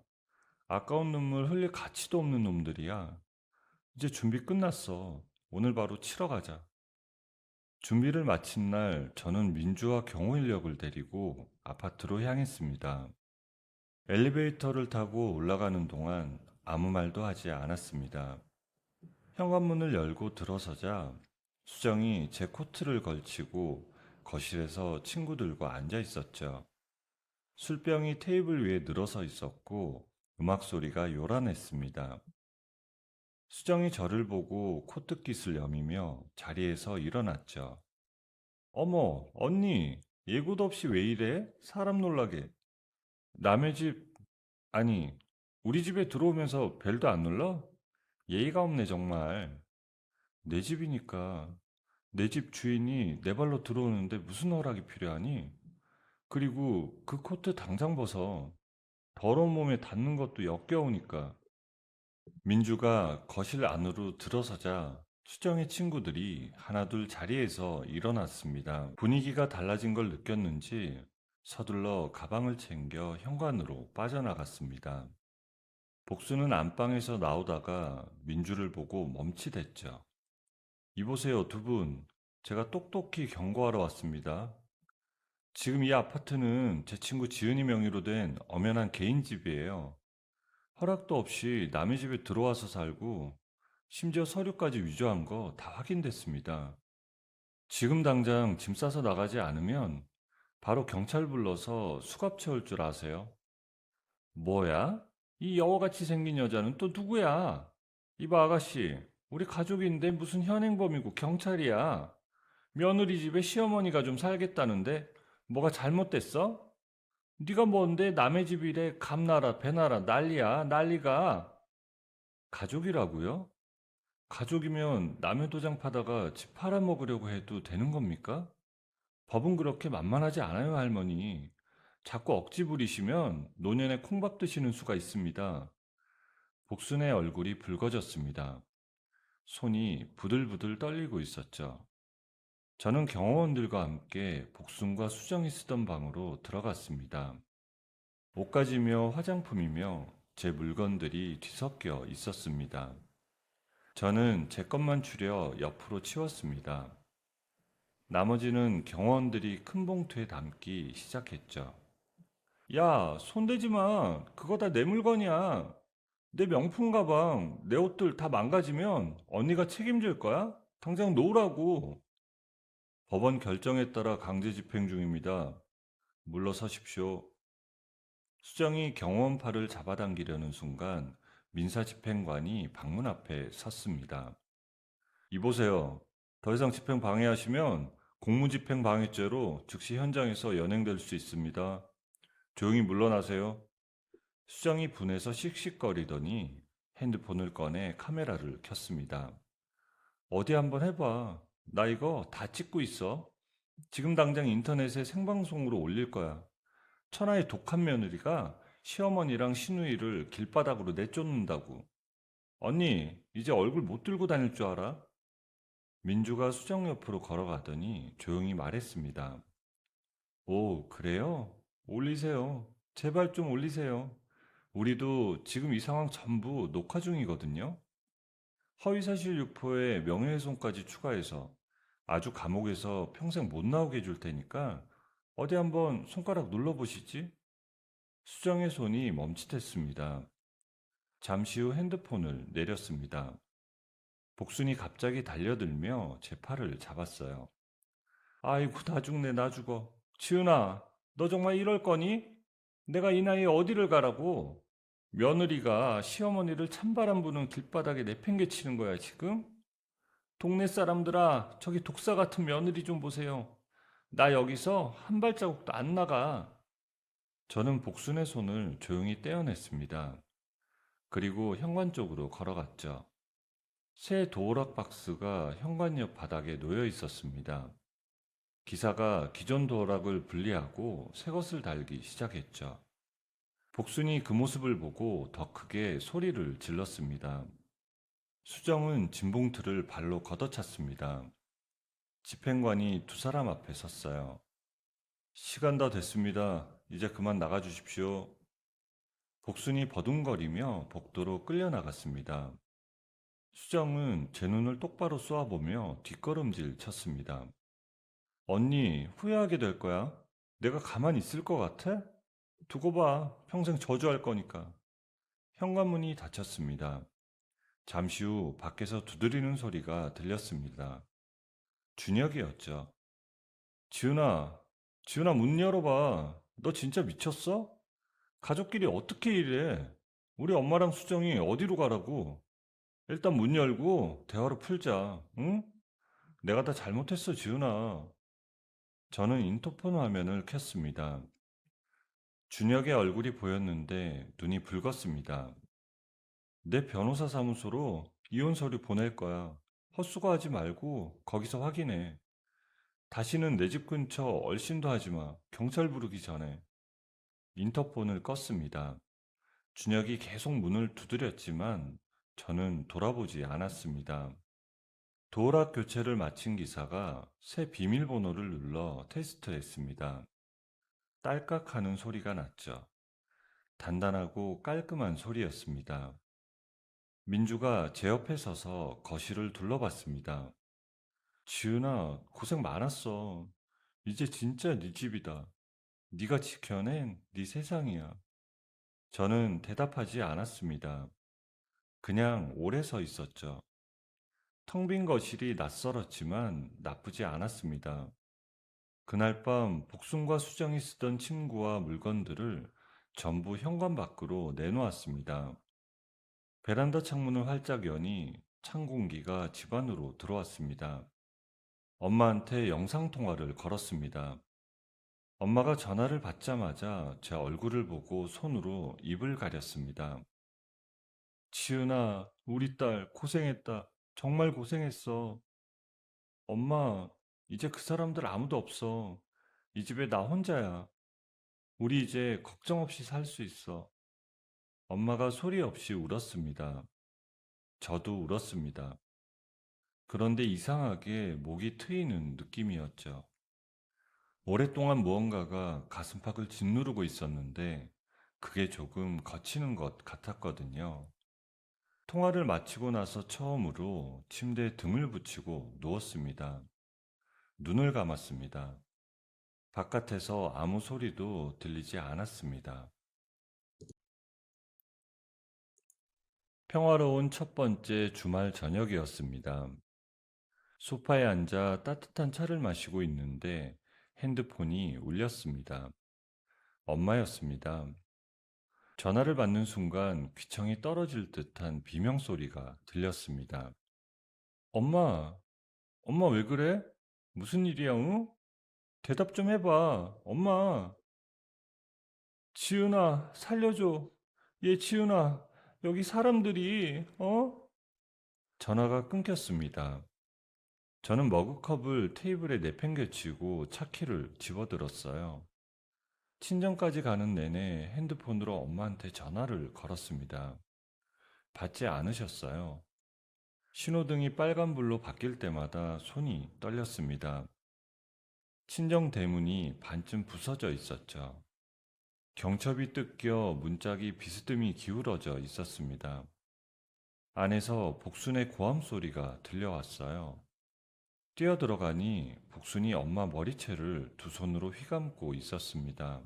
S1: 아까운 눈물 흘릴 가치도 없는 놈들이야. 이제 준비 끝났어. 오늘 바로 치러 가자. 준비를 마친 날 저는 민주와 경호인력을 데리고 아파트로 향했습니다. 엘리베이터를 타고 올라가는 동안 아무 말도 하지 않았습니다. 현관문을 열고 들어서자 수정이 제 코트를 걸치고 거실에서 친구들과 앉아 있었죠. 술병이 테이블 위에 늘어서 있었고 음악 소리가 요란했습니다. 수정이 저를 보고 코트깃을 여미며 자리에서 일어났죠. 어머, 언니, 예고도 없이 왜 이래? 사람 놀라게. 남의 집, 아니, 우리 집에 들어오면서 벨도 안 눌러? 예의가 없네, 정말. 내 집이니까. 내 집 주인이 내 발로 들어오는데 무슨 허락이 필요하니? 그리고 그 코트 당장 벗어. 더러운 몸에 닿는 것도 역겨우니까. 민주가 거실 안으로 들어서자 수정의 친구들이 하나둘 자리에서 일어났습니다. 분위기가 달라진 걸 느꼈는지 서둘러 가방을 챙겨 현관으로 빠져나갔습니다. 복수는 안방에서 나오다가 민주를 보고 멈칫했죠. 이보세요, 두 분. 제가 똑똑히 경고하러 왔습니다. 지금 이 아파트는 제 친구 지은이 명의로 된 엄연한 개인 집이에요. 허락도 없이 남의 집에 들어와서 살고 심지어 서류까지 위조한 거 다 확인됐습니다. 지금 당장 짐 싸서 나가지 않으면 바로 경찰 불러서 수갑 채울 줄 아세요? 뭐야? 이 여우같이 생긴 여자는 또 누구야? 이봐 아가씨, 우리 가족인데 무슨 현행범이고 경찰이야. 며느리 집에 시어머니가 좀 살겠다는데 뭐가 잘못됐어? 네가 뭔데 남의 집이래 감나라 배나라 난리야 난리가. 가족이라고요? 가족이면 남의 도장 파다가 집 팔아먹으려고 해도 되는 겁니까? 법은 그렇게 만만하지 않아요, 할머니. 자꾸 억지 부리시면 노년에 콩밥 드시는 수가 있습니다. 복순의 얼굴이 붉어졌습니다. 손이 부들부들 떨리고 있었죠. 저는 경호원들과 함께 복순과 수정이 쓰던 방으로 들어갔습니다. 옷가지며 화장품이며 제 물건들이 뒤섞여 있었습니다. 저는 제 것만 추려 옆으로 치웠습니다. 나머지는 경호원들이 큰 봉투에 담기 시작했죠. 야, 손대지 마. 그거 다 내 물건이야. 내 명품 가방, 내 옷들 다 망가지면 언니가 책임질 거야? 당장 놓으라고. 법원 결정에 따라 강제 집행 중입니다. 물러서십시오. 수정이 경호원 팔을 잡아당기려는 순간 민사집행관이 방문 앞에 섰습니다. 이보세요. 더 이상 집행 방해하시면 공무집행 방해죄로 즉시 현장에서 연행될 수 있습니다. 조용히 물러나세요. 수정이 분해서 씩씩거리더니 핸드폰을 꺼내 카메라를 켰습니다. 어디 한번 해봐. 나 이거 다 찍고 있어. 지금 당장 인터넷에 생방송으로 올릴 거야. 천하의 독한 며느리가 시어머니랑 시누이를 길바닥으로 내쫓는다고. 언니, 이제 얼굴 못 들고 다닐 줄 알아? 민주가 수정 옆으로 걸어가더니 조용히 말했습니다. 오, 그래요? 올리세요. 제발 좀 올리세요. 우리도 지금 이 상황 전부 녹화 중이거든요. 허위사실 유포에 명예훼손까지 추가해서 아주 감옥에서 평생 못 나오게 해줄 테니까 어디 한번 손가락 눌러보시지? 수정의 손이 멈칫했습니다. 잠시 후 핸드폰을 내렸습니다. 복순이 갑자기 달려들며 제 팔을 잡았어요. 아이고, 나 죽네, 나 죽어. 지은아, 너 정말 이럴 거니? 내가 이 나이에 어디를 가라고? 며느리가 시어머니를 찬바람 부는 길바닥에 내팽개치는 거야, 지금? 동네 사람들아, 저기 독사 같은 며느리 좀 보세요. 나 여기서 한 발자국도 안 나가. 저는 복순의 손을 조용히 떼어냈습니다. 그리고 현관 쪽으로 걸어갔죠. 새 도어락 박스가 현관역 바닥에 놓여 있었습니다. 기사가 기존 도어락을 분리하고 새 것을 달기 시작했죠. 복순이 그 모습을 보고 더 크게 소리를 질렀습니다. 수정은 진봉틀을 발로 걷어찼습니다. 집행관이 두 사람 앞에 섰어요. 시간 다 됐습니다. 이제 그만 나가주십시오. 복순이 버둥거리며 복도로 끌려나갔습니다. 수정은 제 눈을 똑바로 쏘아보며 뒷걸음질 쳤습니다. 언니, 후회하게 될 거야. 내가 가만히 있을 것 같아? 두고 봐. 평생 저주할 거니까. 현관문이 닫혔습니다. 잠시 후 밖에서 두드리는 소리가 들렸습니다. 준혁이었죠. 지은아, 지은아 문 열어봐. 너 진짜 미쳤어? 가족끼리 어떻게 이래? 우리 엄마랑 수정이 어디로 가라고? 일단 문 열고 대화로 풀자, 응? 내가 다 잘못했어, 지은아. 저는 인터폰 화면을 켰습니다. 준혁의 얼굴이 보였는데 눈이 붉었습니다. 내 변호사 사무소로 이혼 서류 보낼 거야. 헛수고하지 말고 거기서 확인해. 다시는 내 집 근처 얼씬도 하지 마. 경찰 부르기 전에. 인터폰을 껐습니다. 준혁이 계속 문을 두드렸지만 저는 돌아보지 않았습니다. 도어락 교체를 마친 기사가 새 비밀번호를 눌러 테스트했습니다. 딸깍하는 소리가 났죠. 단단하고 깔끔한 소리였습니다. 민주가 제 옆에 서서 거실을 둘러봤습니다. 지은아, 고생 많았어. 이제 진짜 네 집이다. 네가 지켜낸 네 세상이야. 저는 대답하지 않았습니다. 그냥 오래 서 있었죠. 텅 빈 거실이 낯설었지만 나쁘지 않았습니다. 그날 밤 복순과 수정이 쓰던 침구와 물건들을 전부 현관 밖으로 내놓았습니다. 베란다 창문을 활짝 여니 찬 공기가 집 안으로 들어왔습니다. 엄마한테 영상통화를 걸었습니다. 엄마가 전화를 받자마자 제 얼굴을 보고 손으로 입을 가렸습니다. 지은아, 우리 딸 고생했다. 정말 고생했어. 엄마, 이제 그 사람들 아무도 없어. 이 집에 나 혼자야. 우리 이제 걱정 없이 살 수 있어. 엄마가 소리 없이 울었습니다. 저도 울었습니다. 그런데 이상하게 목이 트이는 느낌이었죠. 오랫동안 무언가가 가슴팍을 짓누르고 있었는데 그게 조금 거치는 것 같았거든요. 통화를 마치고 나서 처음으로 침대에 등을 붙이고 누웠습니다. 눈을 감았습니다. 바깥에서 아무 소리도 들리지 않았습니다. 평화로운 첫 번째 주말 저녁이었습니다. 소파에 앉아 따뜻한 차를 마시고 있는데 핸드폰이 울렸습니다. 엄마였습니다. 전화를 받는 순간 귀청이 떨어질 듯한 비명소리가 들렸습니다. 엄마, 엄마 왜 그래? 무슨 일이야, 응? 대답 좀 해봐, 엄마. 지은아, 살려줘. 얘 지은아, 여기 사람들이, 어? 전화가 끊겼습니다. 저는 머그컵을 테이블에 내팽개치고 차키를 집어들었어요. 친정까지 가는 내내 핸드폰으로 엄마한테 전화를 걸었습니다. 받지 않으셨어요. 신호등이 빨간불로 바뀔 때마다 손이 떨렸습니다. 친정 대문이 반쯤 부서져 있었죠. 경첩이 뜯겨 문짝이 비스듬히 기울어져 있었습니다. 안에서 복순의 고함 소리가 들려왔어요. 뛰어들어가니 복순이 엄마 머리채를 두 손으로 휘감고 있었습니다.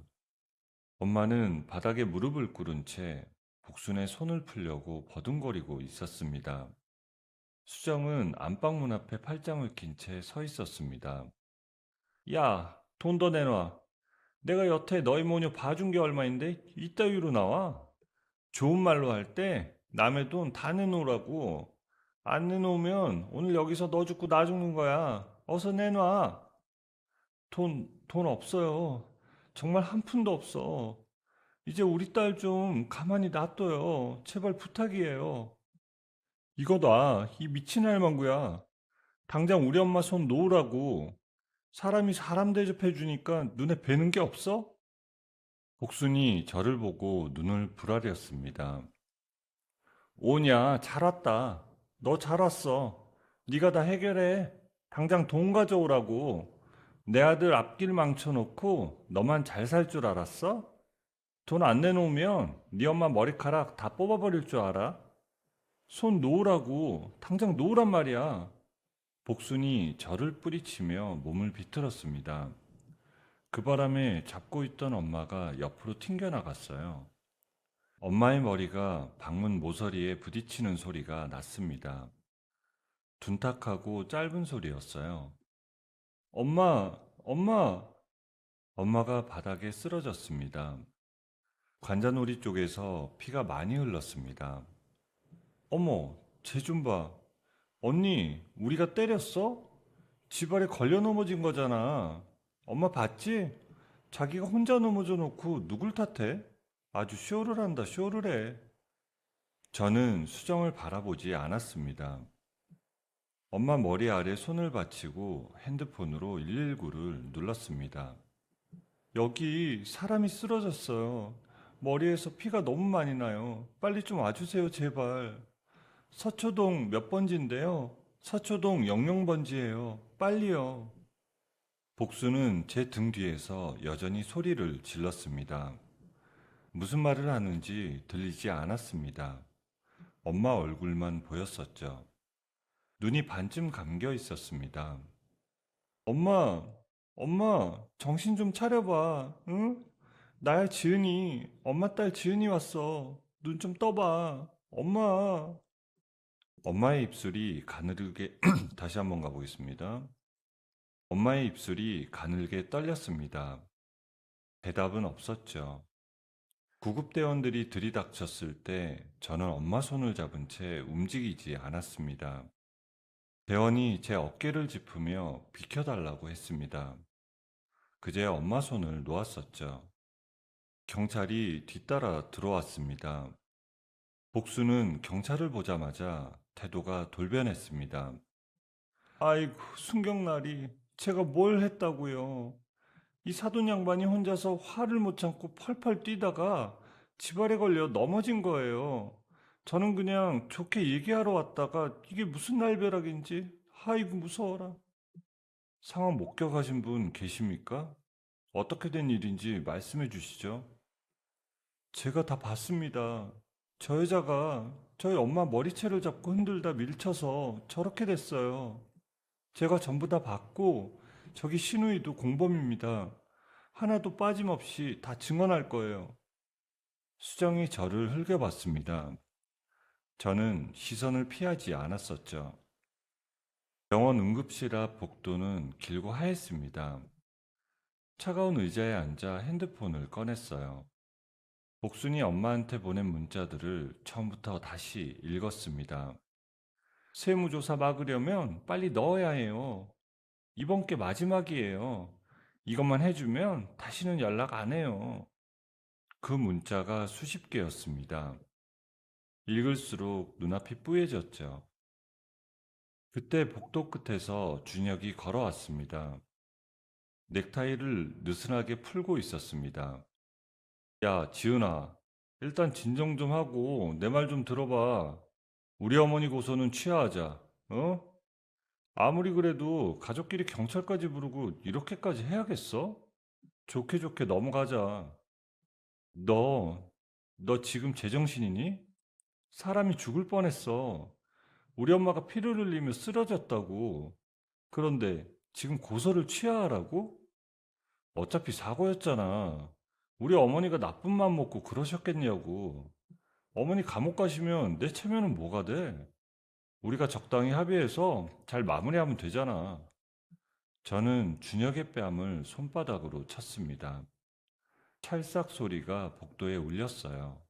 S1: 엄마는 바닥에 무릎을 꿇은 채 복순의 손을 풀려고 버둥거리고 있었습니다. 수정은 안방문 앞에 팔짱을 낀 채 서 있었습니다. 야, 돈 더 내놔. 내가 여태 너희 모녀 봐준 게 얼마인데 이따위로 나와? 좋은 말로 할 때 남의 돈 다 내놓으라고. 안 내놓으면 오늘 여기서 너 죽고 나 죽는 거야. 어서 내놔. 돈 없어요. 정말 한 푼도 없어. 이제 우리 딸 좀 가만히 놔둬요. 제발 부탁이에요. 이거 놔. 이 미친 할망구야. 당장 우리 엄마 손 놓으라고. 사람이 사람 대접해 주니까 눈에 뵈는 게 없어? 복순이 저를 보고 눈을 부라렸습니다. 오냐, 잘 왔다. 너 잘 왔어. 네가 다 해결해. 당장 돈 가져오라고. 내 아들 앞길 망쳐놓고 너만 잘 살 줄 알았어? 돈 안 내놓으면 네 엄마 머리카락 다 뽑아버릴 줄 알아? 손 놓으라고. 당장 놓으란 말이야. 복순이 저를 뿌리치며 몸을 비틀었습니다. 그 바람에 잡고 있던 엄마가 옆으로 튕겨나갔어요. 엄마의 머리가 방문 모서리에 부딪히는 소리가 났습니다. 둔탁하고 짧은 소리였어요. 엄마, 엄마! 엄마가 바닥에 쓰러졌습니다. 관자놀이 쪽에서 피가 많이 흘렀습니다. 어머, 쟤 좀 봐. 언니, 우리가 때렸어? 집 아래 걸려 넘어진 거잖아. 엄마 봤지? 자기가 혼자 넘어져 놓고 누굴 탓해? 아주 쇼를 한다, 쇼를 해. 저는 수정을 바라보지 않았습니다. 엄마 머리 아래 손을 받치고 핸드폰으로 119를 눌렀습니다. 여기 사람이 쓰러졌어요. 머리에서 피가 너무 많이 나요. 빨리 좀 와주세요, 제발. 서초동 몇 번지인데요? 서초동 00번지예요. 빨리요. 복수는 제 등 뒤에서 여전히 소리를 질렀습니다. 무슨 말을 하는지 들리지 않았습니다. 엄마 얼굴만 보였었죠. 눈이 반쯤 감겨 있었습니다. 엄마, 엄마, 정신 좀 차려봐, 응? 나야 지은이, 엄마 딸 지은이 왔어. 눈 좀 떠봐. 엄마. 엄마의 입술이 가늘게, 다시 한번 가보겠습니다. 엄마의 입술이 가늘게 떨렸습니다. 대답은 없었죠. 구급대원들이 들이닥쳤을 때 저는 엄마 손을 잡은 채 움직이지 않았습니다. 대원이 제 어깨를 짚으며 비켜달라고 했습니다. 그제 엄마 손을 놓았었죠. 경찰이 뒤따라 들어왔습니다. 복수는 경찰을 보자마자 태도가 돌변했습니다. 아이고, 순경날이 제가 뭘 했다고요. 이 사돈 양반이 혼자서 화를 못 참고 펄펄 뛰다가 집 아래 걸려 넘어진 거예요. 저는 그냥 좋게 얘기하러 왔다가 이게 무슨 날벼락인지 아이고 무서워라. 상황 목격하신 분 계십니까? 어떻게 된 일인지 말씀해 주시죠. 제가 다 봤습니다. 저 여자가 저희 엄마 머리채를 잡고 흔들다 밀쳐서 저렇게 됐어요. 제가 전부 다 봤고 저기 신우이도 공범입니다. 하나도 빠짐없이 다 증언할 거예요. 수정이 저를 흘겨봤습니다. 저는 시선을 피하지 않았었죠. 병원 응급실 앞 복도는 길고 하였습니다. 차가운 의자에 앉아 핸드폰을 꺼냈어요. 복순이 엄마한테 보낸 문자들을 처음부터 다시 읽었습니다. 세무조사 막으려면 빨리 넣어야 해요. 이번 게 마지막이에요. 이것만 해주면 다시는 연락 안 해요. 그 문자가 수십 개였습니다. 읽을수록 눈앞이 뿌얘졌죠. 그때 복도 끝에서 준혁이 걸어왔습니다. 넥타이를 느슨하게 풀고 있었습니다. 야, 지은아, 일단 진정 좀 하고 내 말 좀 들어봐. 우리 어머니 고소는 취하하자. 어? 아무리 그래도 가족끼리 경찰까지 부르고 이렇게까지 해야겠어? 좋게 좋게 넘어가자. 너, 너 지금 제정신이니? 사람이 죽을 뻔했어. 우리 엄마가 피를 흘리며 쓰러졌다고. 그런데 지금 고소를 취하하라고? 어차피 사고였잖아. 우리 어머니가 나쁜 맘 먹고 그러셨겠냐고. 어머니 감옥 가시면 내 체면은 뭐가 돼? 우리가 적당히 합의해서 잘 마무리하면 되잖아. 저는 준혁의 뺨을 손바닥으로 쳤습니다. 찰싹 소리가 복도에 울렸어요.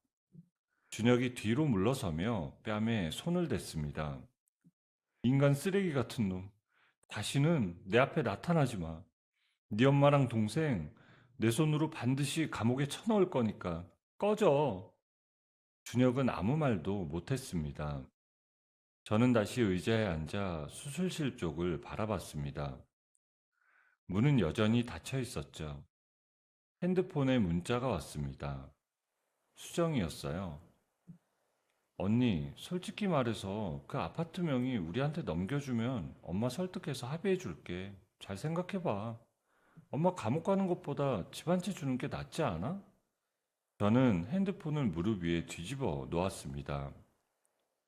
S1: 준혁이 뒤로 물러서며 뺨에 손을 댔습니다. 인간 쓰레기 같은 놈. 다시는 내 앞에 나타나지 마. 네 엄마랑 동생 내 손으로 반드시 감옥에 쳐넣을 거니까 꺼져. 준혁은 아무 말도 못했습니다. 저는 다시 의자에 앉아 수술실 쪽을 바라봤습니다. 문은 여전히 닫혀 있었죠. 핸드폰에 문자가 왔습니다. 수정이었어요. 언니, 솔직히 말해서 그 아파트 명의 우리한테 넘겨주면 엄마 설득해서 합의해 줄게. 잘 생각해봐. 엄마 감옥 가는 것보다 집 한 채 주는 게 낫지 않아? 저는 핸드폰을 무릎 위에 뒤집어 놓았습니다.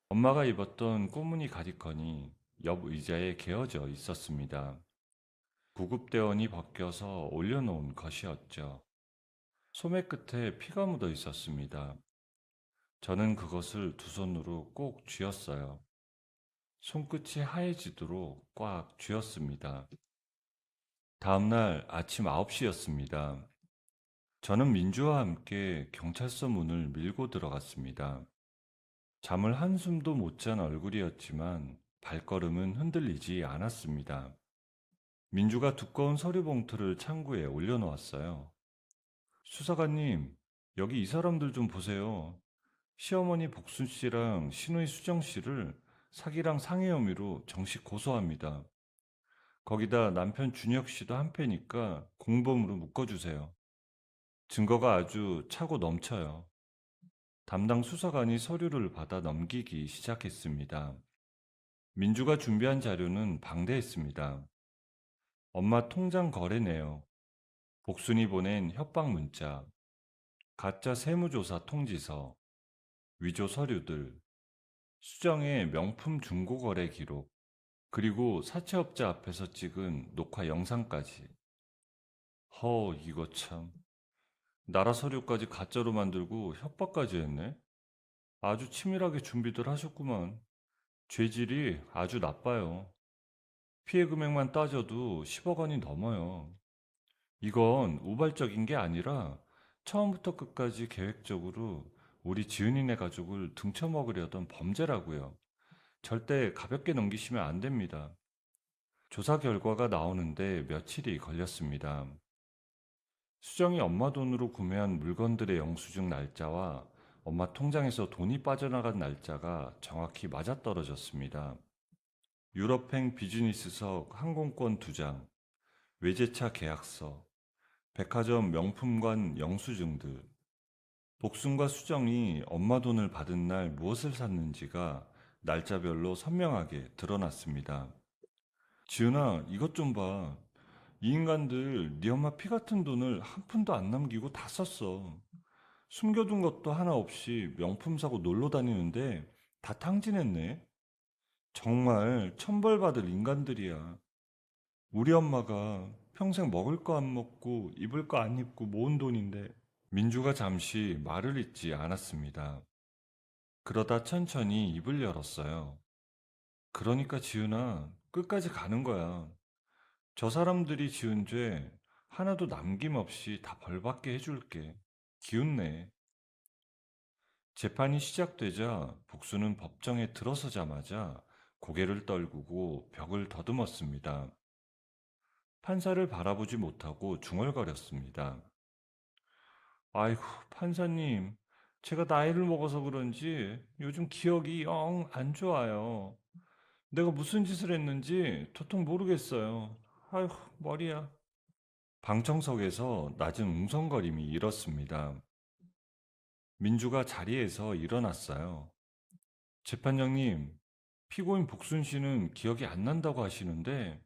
S1: 엄마가 입었던 꼬무니 가디건이 옆 의자에 개어져 있었습니다. 구급대원이 벗겨서 올려놓은 것이었죠. 소매 끝에 피가 묻어 있었습니다. 저는 그것을 두 손으로 꼭 쥐었어요. 손끝이 하얘지도록 꽉 쥐었습니다. 다음날 아침 9시였습니다. 저는 민주와 함께 경찰서 문을 밀고 들어갔습니다. 잠을 한숨도 못 잔 얼굴이었지만 발걸음은 흔들리지 않았습니다. 민주가 두꺼운 서류 봉투를 창구에 올려놓았어요. 수사관님, 여기 이 사람들 좀 보세요. 시어머니 복순 씨랑 시누이 수정 씨를 사기랑 상해 혐의로 정식 고소합니다. 거기다 남편 준혁 씨도 한패니까 공범으로 묶어주세요. 증거가 아주 차고 넘쳐요. 담당 수사관이 서류를 받아 넘기기 시작했습니다. 민주가 준비한 자료는 방대했습니다. 엄마 통장 거래 내역, 복순이 보낸 협박 문자, 가짜 세무조사 통지서, 위조 서류들, 수정의 명품 중고거래 기록, 그리고 사채업자 앞에서 찍은 녹화 영상까지. 이거 참. 나라 서류까지 가짜로 만들고 협박까지 했네. 아주 치밀하게 준비들 하셨구만. 죄질이 아주 나빠요. 피해 금액만 따져도 10억 원이 넘어요. 이건 우발적인 게 아니라 처음부터 끝까지 계획적으로 우리 지은이네 가족을 등쳐먹으려던 범죄라고요. 절대 가볍게 넘기시면 안 됩니다. 조사 결과가 나오는데 며칠이 걸렸습니다. 수정이 엄마 돈으로 구매한 물건들의 영수증 날짜와 엄마 통장에서 돈이 빠져나간 날짜가 정확히 맞아떨어졌습니다. 유럽행 비즈니스석 항공권 2장, 외제차 계약서, 백화점 명품관 영수증들, 복순과 수정이 엄마 돈을 받은 날 무엇을 샀는지가 날짜별로 선명하게 드러났습니다. 지은아, 이것 좀 봐. 이 인간들 네 엄마 피 같은 돈을 한 푼도 안 남기고 다 썼어. 숨겨둔 것도 하나 없이 명품 사고 놀러 다니는데 다 탕진했네. 정말 천벌받을 인간들이야. 우리 엄마가 평생 먹을 거 안 먹고 입을 거 안 입고 모은 돈인데. 민주가 잠시 말을 잇지 않았습니다. 그러다 천천히 입을 열었어요. 그러니까 지은아, 끝까지 가는 거야. 저 사람들이 지은 죄 하나도 남김없이 다 벌받게 해줄게. 기운내. 재판이 시작되자 복수는 법정에 들어서자마자 고개를 떨구고 벽을 더듬었습니다. 판사를 바라보지 못하고 중얼거렸습니다. 아이고, 판사님, 제가 나이를 먹어서 그런지 요즘 기억이 영 안 좋아요. 내가 무슨 짓을 했는지 도통 모르겠어요. 아휴, 머리야. 방청석에서 낮은 웅성거림이 일었습니다. 민주가 자리에서 일어났어요. 재판장님, 피고인 복순 씨는 기억이 안 난다고 하시는데,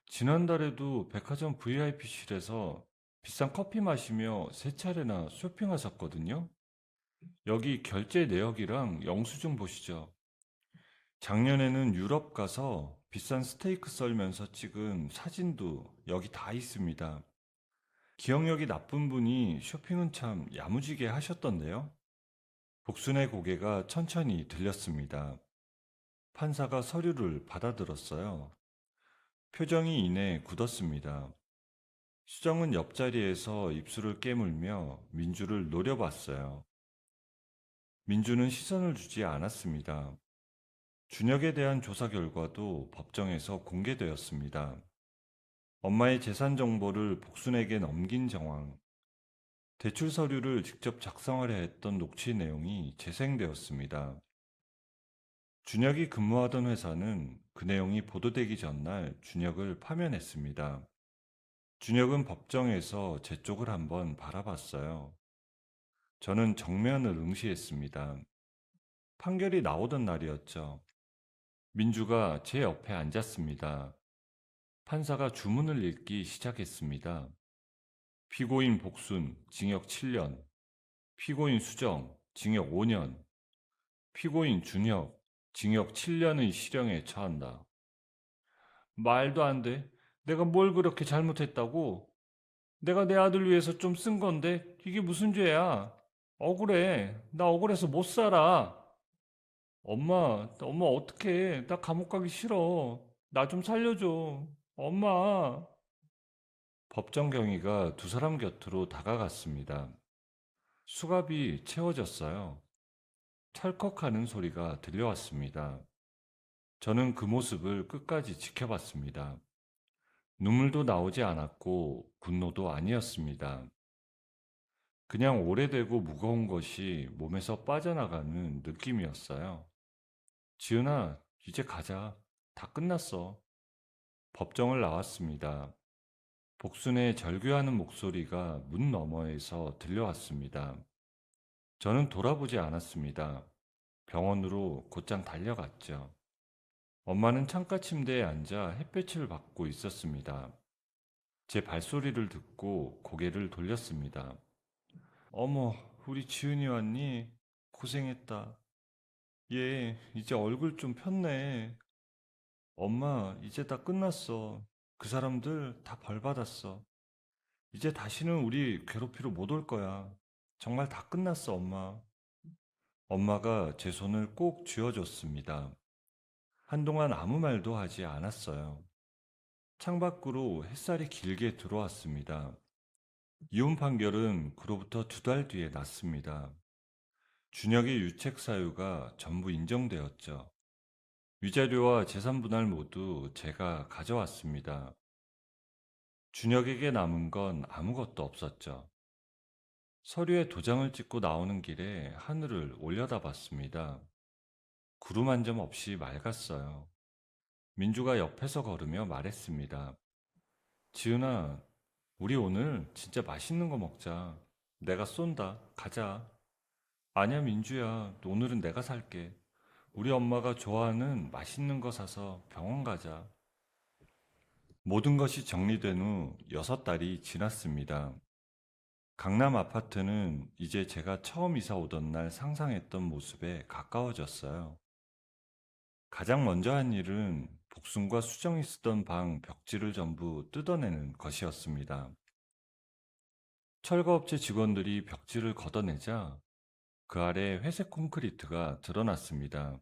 S1: 지난달에도 백화점 VIP실에서 비싼 커피 마시며 세 차례나 쇼핑하셨거든요? 여기 결제 내역이랑 영수증 보시죠. 작년에는 유럽 가서 비싼 스테이크 썰면서 찍은 사진도 여기 다 있습니다. 기억력이 나쁜 분이 쇼핑은 참 야무지게 하셨던데요? 복순의 고개가 천천히 들렸습니다. 판사가 서류를 받아들었어요. 표정이 이내 굳었습니다. 수정은 옆자리에서 입술을 깨물며 민주를 노려봤어요. 민주는 시선을 주지 않았습니다. 준혁에 대한 조사 결과도 법정에서 공개되었습니다. 엄마의 재산 정보를 복순에게 넘긴 정황, 대출 서류를 직접 작성하려 했던 녹취 내용이 재생되었습니다. 준혁이 근무하던 회사는 그 내용이 보도되기 전날 준혁을 파면했습니다. 준혁은 법정에서 제 쪽을 한번 바라봤어요. 저는 정면을 응시했습니다. 판결이 나오던 날이었죠. 민주가 제 옆에 앉았습니다. 판사가 주문을 읽기 시작했습니다. 피고인 복순, 징역 7년. 피고인 수정, 징역 5년. 피고인 준혁, 징역 7년의 실형에 처한다. 말도 안 돼. 내가 뭘 그렇게 잘못했다고? 내가 내 아들 위해서 좀 쓴 건데 이게 무슨 죄야? 억울해. 나 억울해서 못 살아. 엄마 어떡해. 나 감옥 가기 싫어. 나 좀 살려줘. 엄마. 법정 경위가 두 사람 곁으로 다가갔습니다. 수갑이 채워졌어요. 찰컥하는 소리가 들려왔습니다. 저는 그 모습을 끝까지 지켜봤습니다. 눈물도 나오지 않았고 분노도 아니었습니다. 그냥 오래되고 무거운 것이 몸에서 빠져나가는 느낌이었어요. 지은아, 이제 가자. 다 끝났어. 법정을 나왔습니다. 복순의 절규하는 목소리가 문 너머에서 들려왔습니다. 저는 돌아보지 않았습니다. 병원으로 곧장 달려갔죠. 엄마는 창가 침대에 앉아 햇볕을 받고 있었습니다. 제 발소리를 듣고 고개를 돌렸습니다. 어머, 우리 지은이 왔니? 고생했다. 얘, 이제 얼굴 좀 폈네. 엄마, 이제 다 끝났어. 그 사람들 다 벌 받았어. 이제 다시는 우리 괴롭히러 못 올 거야. 정말 다 끝났어, 엄마. 엄마가 제 손을 꼭 쥐어줬습니다. 한동안 아무 말도 하지 않았어요. 창밖으로 햇살이 길게 들어왔습니다. 이혼 판결은 그로부터 2달 뒤에 났습니다. 준혁의 유책 사유가 전부 인정되었죠. 위자료와 재산 분할 모두 제가 가져왔습니다. 준혁에게 남은 건 아무것도 없었죠. 서류에 도장을 찍고 나오는 길에 하늘을 올려다봤습니다. 구름 한 점 없이 맑았어요. 민주가 옆에서 걸으며 말했습니다. 지은아, 우리 오늘 진짜 맛있는 거 먹자. 내가 쏜다. 가자. 아니야, 민주야. 오늘은 내가 살게. 우리 엄마가 좋아하는 맛있는 거 사서 병원 가자. 모든 것이 정리된 후 6달이 지났습니다. 강남 아파트는 이제 제가 처음 이사 오던 날 상상했던 모습에 가까워졌어요. 가장 먼저 한 일은 복순과 수정이 쓰던 방 벽지를 전부 뜯어내는 것이었습니다. 철거업체 직원들이 벽지를 걷어내자 그 아래 회색 콘크리트가 드러났습니다.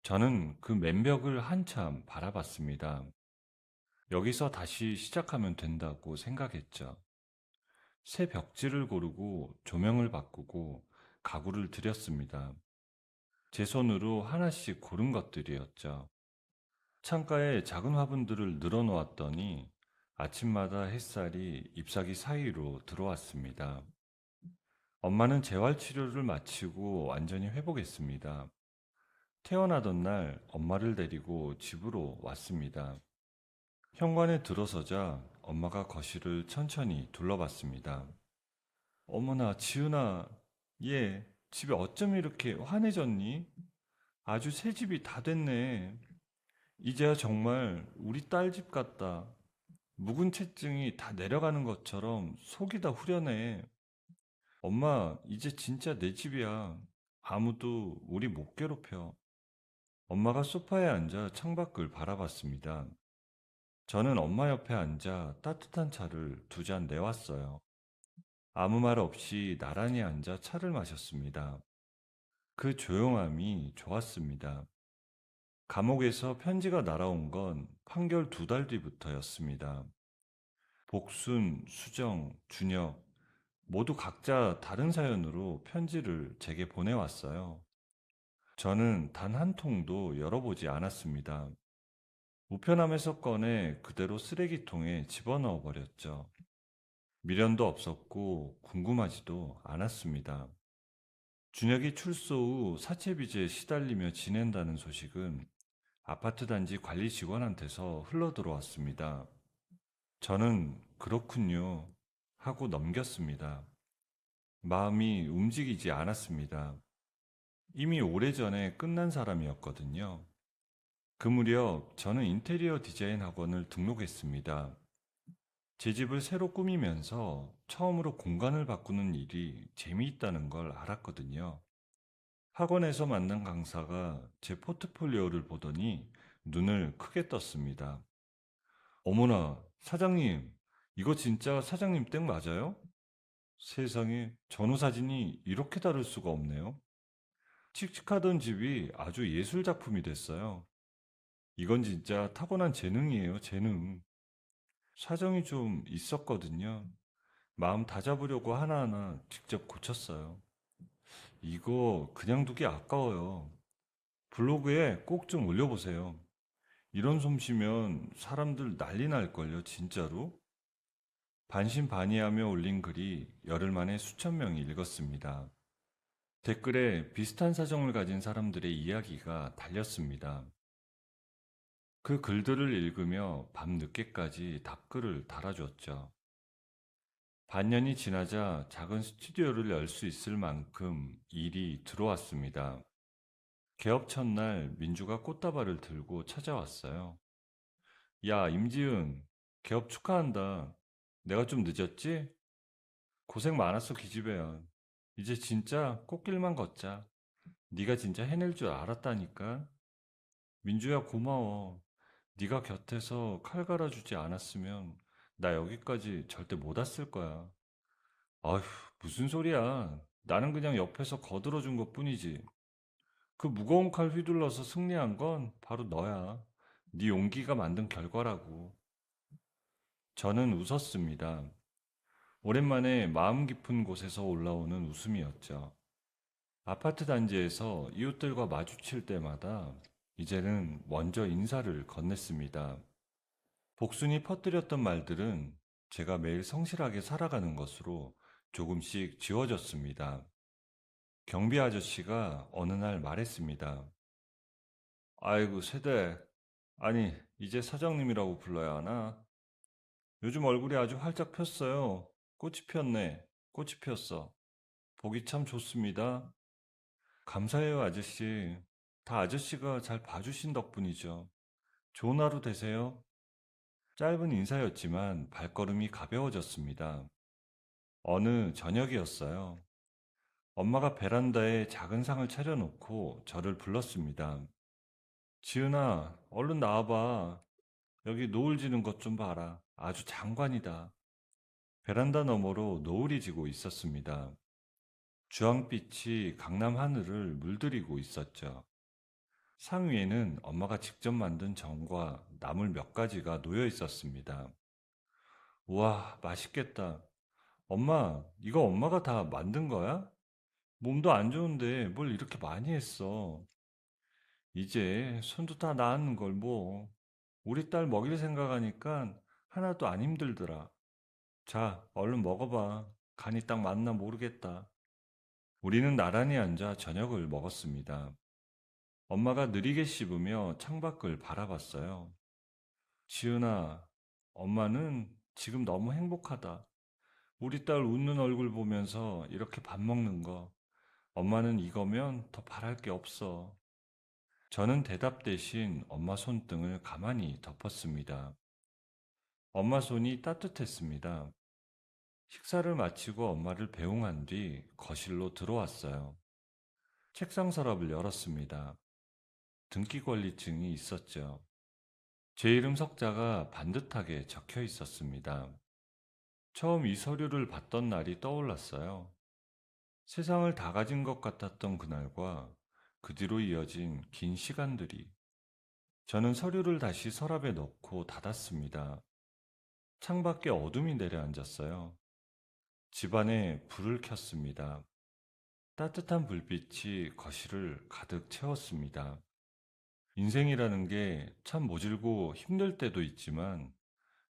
S1: 저는 그 맨벽을 한참 바라봤습니다. 여기서 다시 시작하면 된다고 생각했죠. 새 벽지를 고르고 조명을 바꾸고 가구를 들였습니다. 제 손으로 하나씩 고른 것들이었죠. 창가에 작은 화분들을 늘어놓았더니 아침마다 햇살이 잎사귀 사이로 들어왔습니다. 엄마는 재활치료를 마치고 완전히 회복했습니다. 태어나던 날 엄마를 데리고 집으로 왔습니다. 현관에 들어서자 엄마가 거실을 천천히 둘러봤습니다. 어머나, 지은아, 얘 집에 어쩜 이렇게 환해졌니? 아주 새 집이 다 됐네. 이제야 정말 우리 딸 집 같다. 묵은 채증이 다 내려가는 것처럼 속이 다 후련해. 엄마, 이제 진짜 내 집이야. 아무도 우리 못 괴롭혀. 엄마가 소파에 앉아 창밖을 바라봤습니다. 저는 엄마 옆에 앉아 따뜻한 차를 두 잔 내왔어요. 아무 말 없이 나란히 앉아 차를 마셨습니다. 그 조용함이 좋았습니다. 감옥에서 편지가 날아온 건 판결 두 달 뒤부터였습니다. 복순, 수정, 준혁 모두 각자 다른 사연으로 편지를 제게 보내왔어요. 저는 단 한 통도 열어보지 않았습니다. 우편함에서 꺼내 그대로 쓰레기통에 집어넣어 버렸죠. 미련도 없었고 궁금하지도 않았습니다. 준혁이 출소 후 사채빚에 시달리며 지낸다는 소식은 아파트 단지 관리 직원한테서 흘러 들어왔습니다. 저는 그렇군요 하고 넘겼습니다. 마음이 움직이지 않았습니다. 이미 오래전에 끝난 사람이었거든요. 그 무렵 저는 인테리어 디자인 학원을 등록했습니다. 제 집을 새로 꾸미면서 처음으로 공간을 바꾸는 일이 재미있다는 걸 알았거든요. 학원에서 만난 강사가 제 포트폴리오를 보더니 눈을 크게 떴습니다. 어머나, 사장님, 이거 진짜 사장님 댁 맞아요? 세상에, 전후 사진이 이렇게 다를 수가 없네요. 칙칙하던 집이 아주 예술 작품이 됐어요. 이건 진짜 타고난 재능이에요, 재능. 사정이 좀 있었거든요. 마음 다잡으려고 하나하나 직접 고쳤어요. 이거 그냥 두기 아까워요. 블로그에 꼭 좀 올려보세요. 이런 솜씨면 사람들 난리 날걸요, 진짜로? 반신반의하며 올린 글이 열흘 만에 수천 명이 읽었습니다. 댓글에 비슷한 사정을 가진 사람들의 이야기가 달렸습니다. 그 글들을 읽으며 밤늦게까지 답글을 달아줬죠. 반년이 지나자 작은 스튜디오를 열 수 있을 만큼 일이 들어왔습니다. 개업 첫날 민주가 꽃다발을 들고 찾아왔어요. 야, 임지은, 개업 축하한다. 내가 좀 늦었지? 고생 많았어, 기집애야. 이제 진짜 꽃길만 걷자. 네가 진짜 해낼 줄 알았다니까. 민주야, 고마워. 네가 곁에서 칼 갈아주지 않았으면 나 여기까지 절대 못 왔을 거야. 아휴, 무슨 소리야. 나는 그냥 옆에서 거들어준 것뿐이지. 그 무거운 칼 휘둘러서 승리한 건 바로 너야. 네 용기가 만든 결과라고. 저는 웃었습니다. 오랜만에 마음 깊은 곳에서 올라오는 웃음이었죠. 아파트 단지에서 이웃들과 마주칠 때마다 이제는 먼저 인사를 건넸습니다. 복순이 퍼뜨렸던 말들은 제가 매일 성실하게 살아가는 것으로 조금씩 지워졌습니다. 경비 아저씨가 어느 날 말했습니다. 아이고, 세대. 아니, 이제 사장님이라고 불러야 하나? 요즘 얼굴이 아주 활짝 폈어요. 꽃이 폈네. 꽃이 폈어. 보기 참 좋습니다. 감사해요, 아저씨. 다 아저씨가 잘 봐주신 덕분이죠. 좋은 하루 되세요. 짧은 인사였지만 발걸음이 가벼워졌습니다. 어느 저녁이었어요. 엄마가 베란다에 작은 상을 차려놓고 저를 불렀습니다. 지은아, 얼른 나와봐. 여기 노을 지는 것 좀 봐라. 아주 장관이다. 베란다 너머로 노을이 지고 있었습니다. 주황빛이 강남 하늘을 물들이고 있었죠. 상 위에는 엄마가 직접 만든 전과 나물 몇 가지가 놓여 있었습니다. 우와, 맛있겠다. 엄마, 이거 엄마가 다 만든 거야? 몸도 안 좋은데 뭘 이렇게 많이 했어. 이제 손도 다 나았는 걸 뭐. 우리 딸 먹일 생각하니까 하나도 안 힘들더라. 자, 얼른 먹어봐. 간이 딱 맞나 모르겠다. 우리는 나란히 앉아 저녁을 먹었습니다. 엄마가 느리게 씹으며 창밖을 바라봤어요. 지은아, 엄마는 지금 너무 행복하다. 우리 딸 웃는 얼굴 보면서 이렇게 밥 먹는 거. 엄마는 이거면 더 바랄 게 없어. 저는 대답 대신 엄마 손등을 가만히 덮었습니다. 엄마 손이 따뜻했습니다. 식사를 마치고 엄마를 배웅한 뒤 거실로 들어왔어요. 책상 서랍을 열었습니다. 등기권리증이 있었죠. 제 이름 석자가 반듯하게 적혀 있었습니다. 처음 이 서류를 받던 날이 떠올랐어요. 세상을 다 가진 것 같았던 그날과 그 뒤로 이어진 긴 시간들이. 저는 서류를 다시 서랍에 넣고 닫았습니다. 창밖에 어둠이 내려앉았어요. 집안에 불을 켰습니다. 따뜻한 불빛이 거실을 가득 채웠습니다. 인생이라는 게 참 모질고 힘들 때도 있지만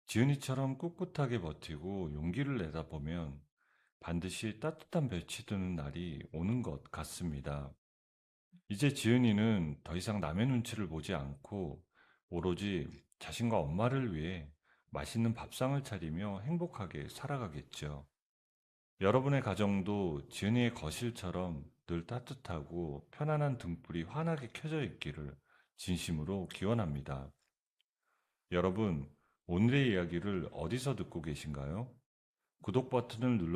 S1: 지은이처럼 꿋꿋하게 버티고 용기를 내다 보면 반드시 따뜻한 빛이 드는 날이 오는 것 같습니다. 이제 지은이는 더 이상 남의 눈치를 보지 않고 오로지 자신과 엄마를 위해 맛있는 밥상을 차리며 행복하게 살아가겠죠. 여러분의 가정도 지은이의 거실처럼 늘 따뜻하고 편안한 등불이 환하게 켜져 있기를 진심으로 기원합니다. 여러분, 오늘의 이야기를 어디서 듣고 계신가요? 구독 버튼을 눌러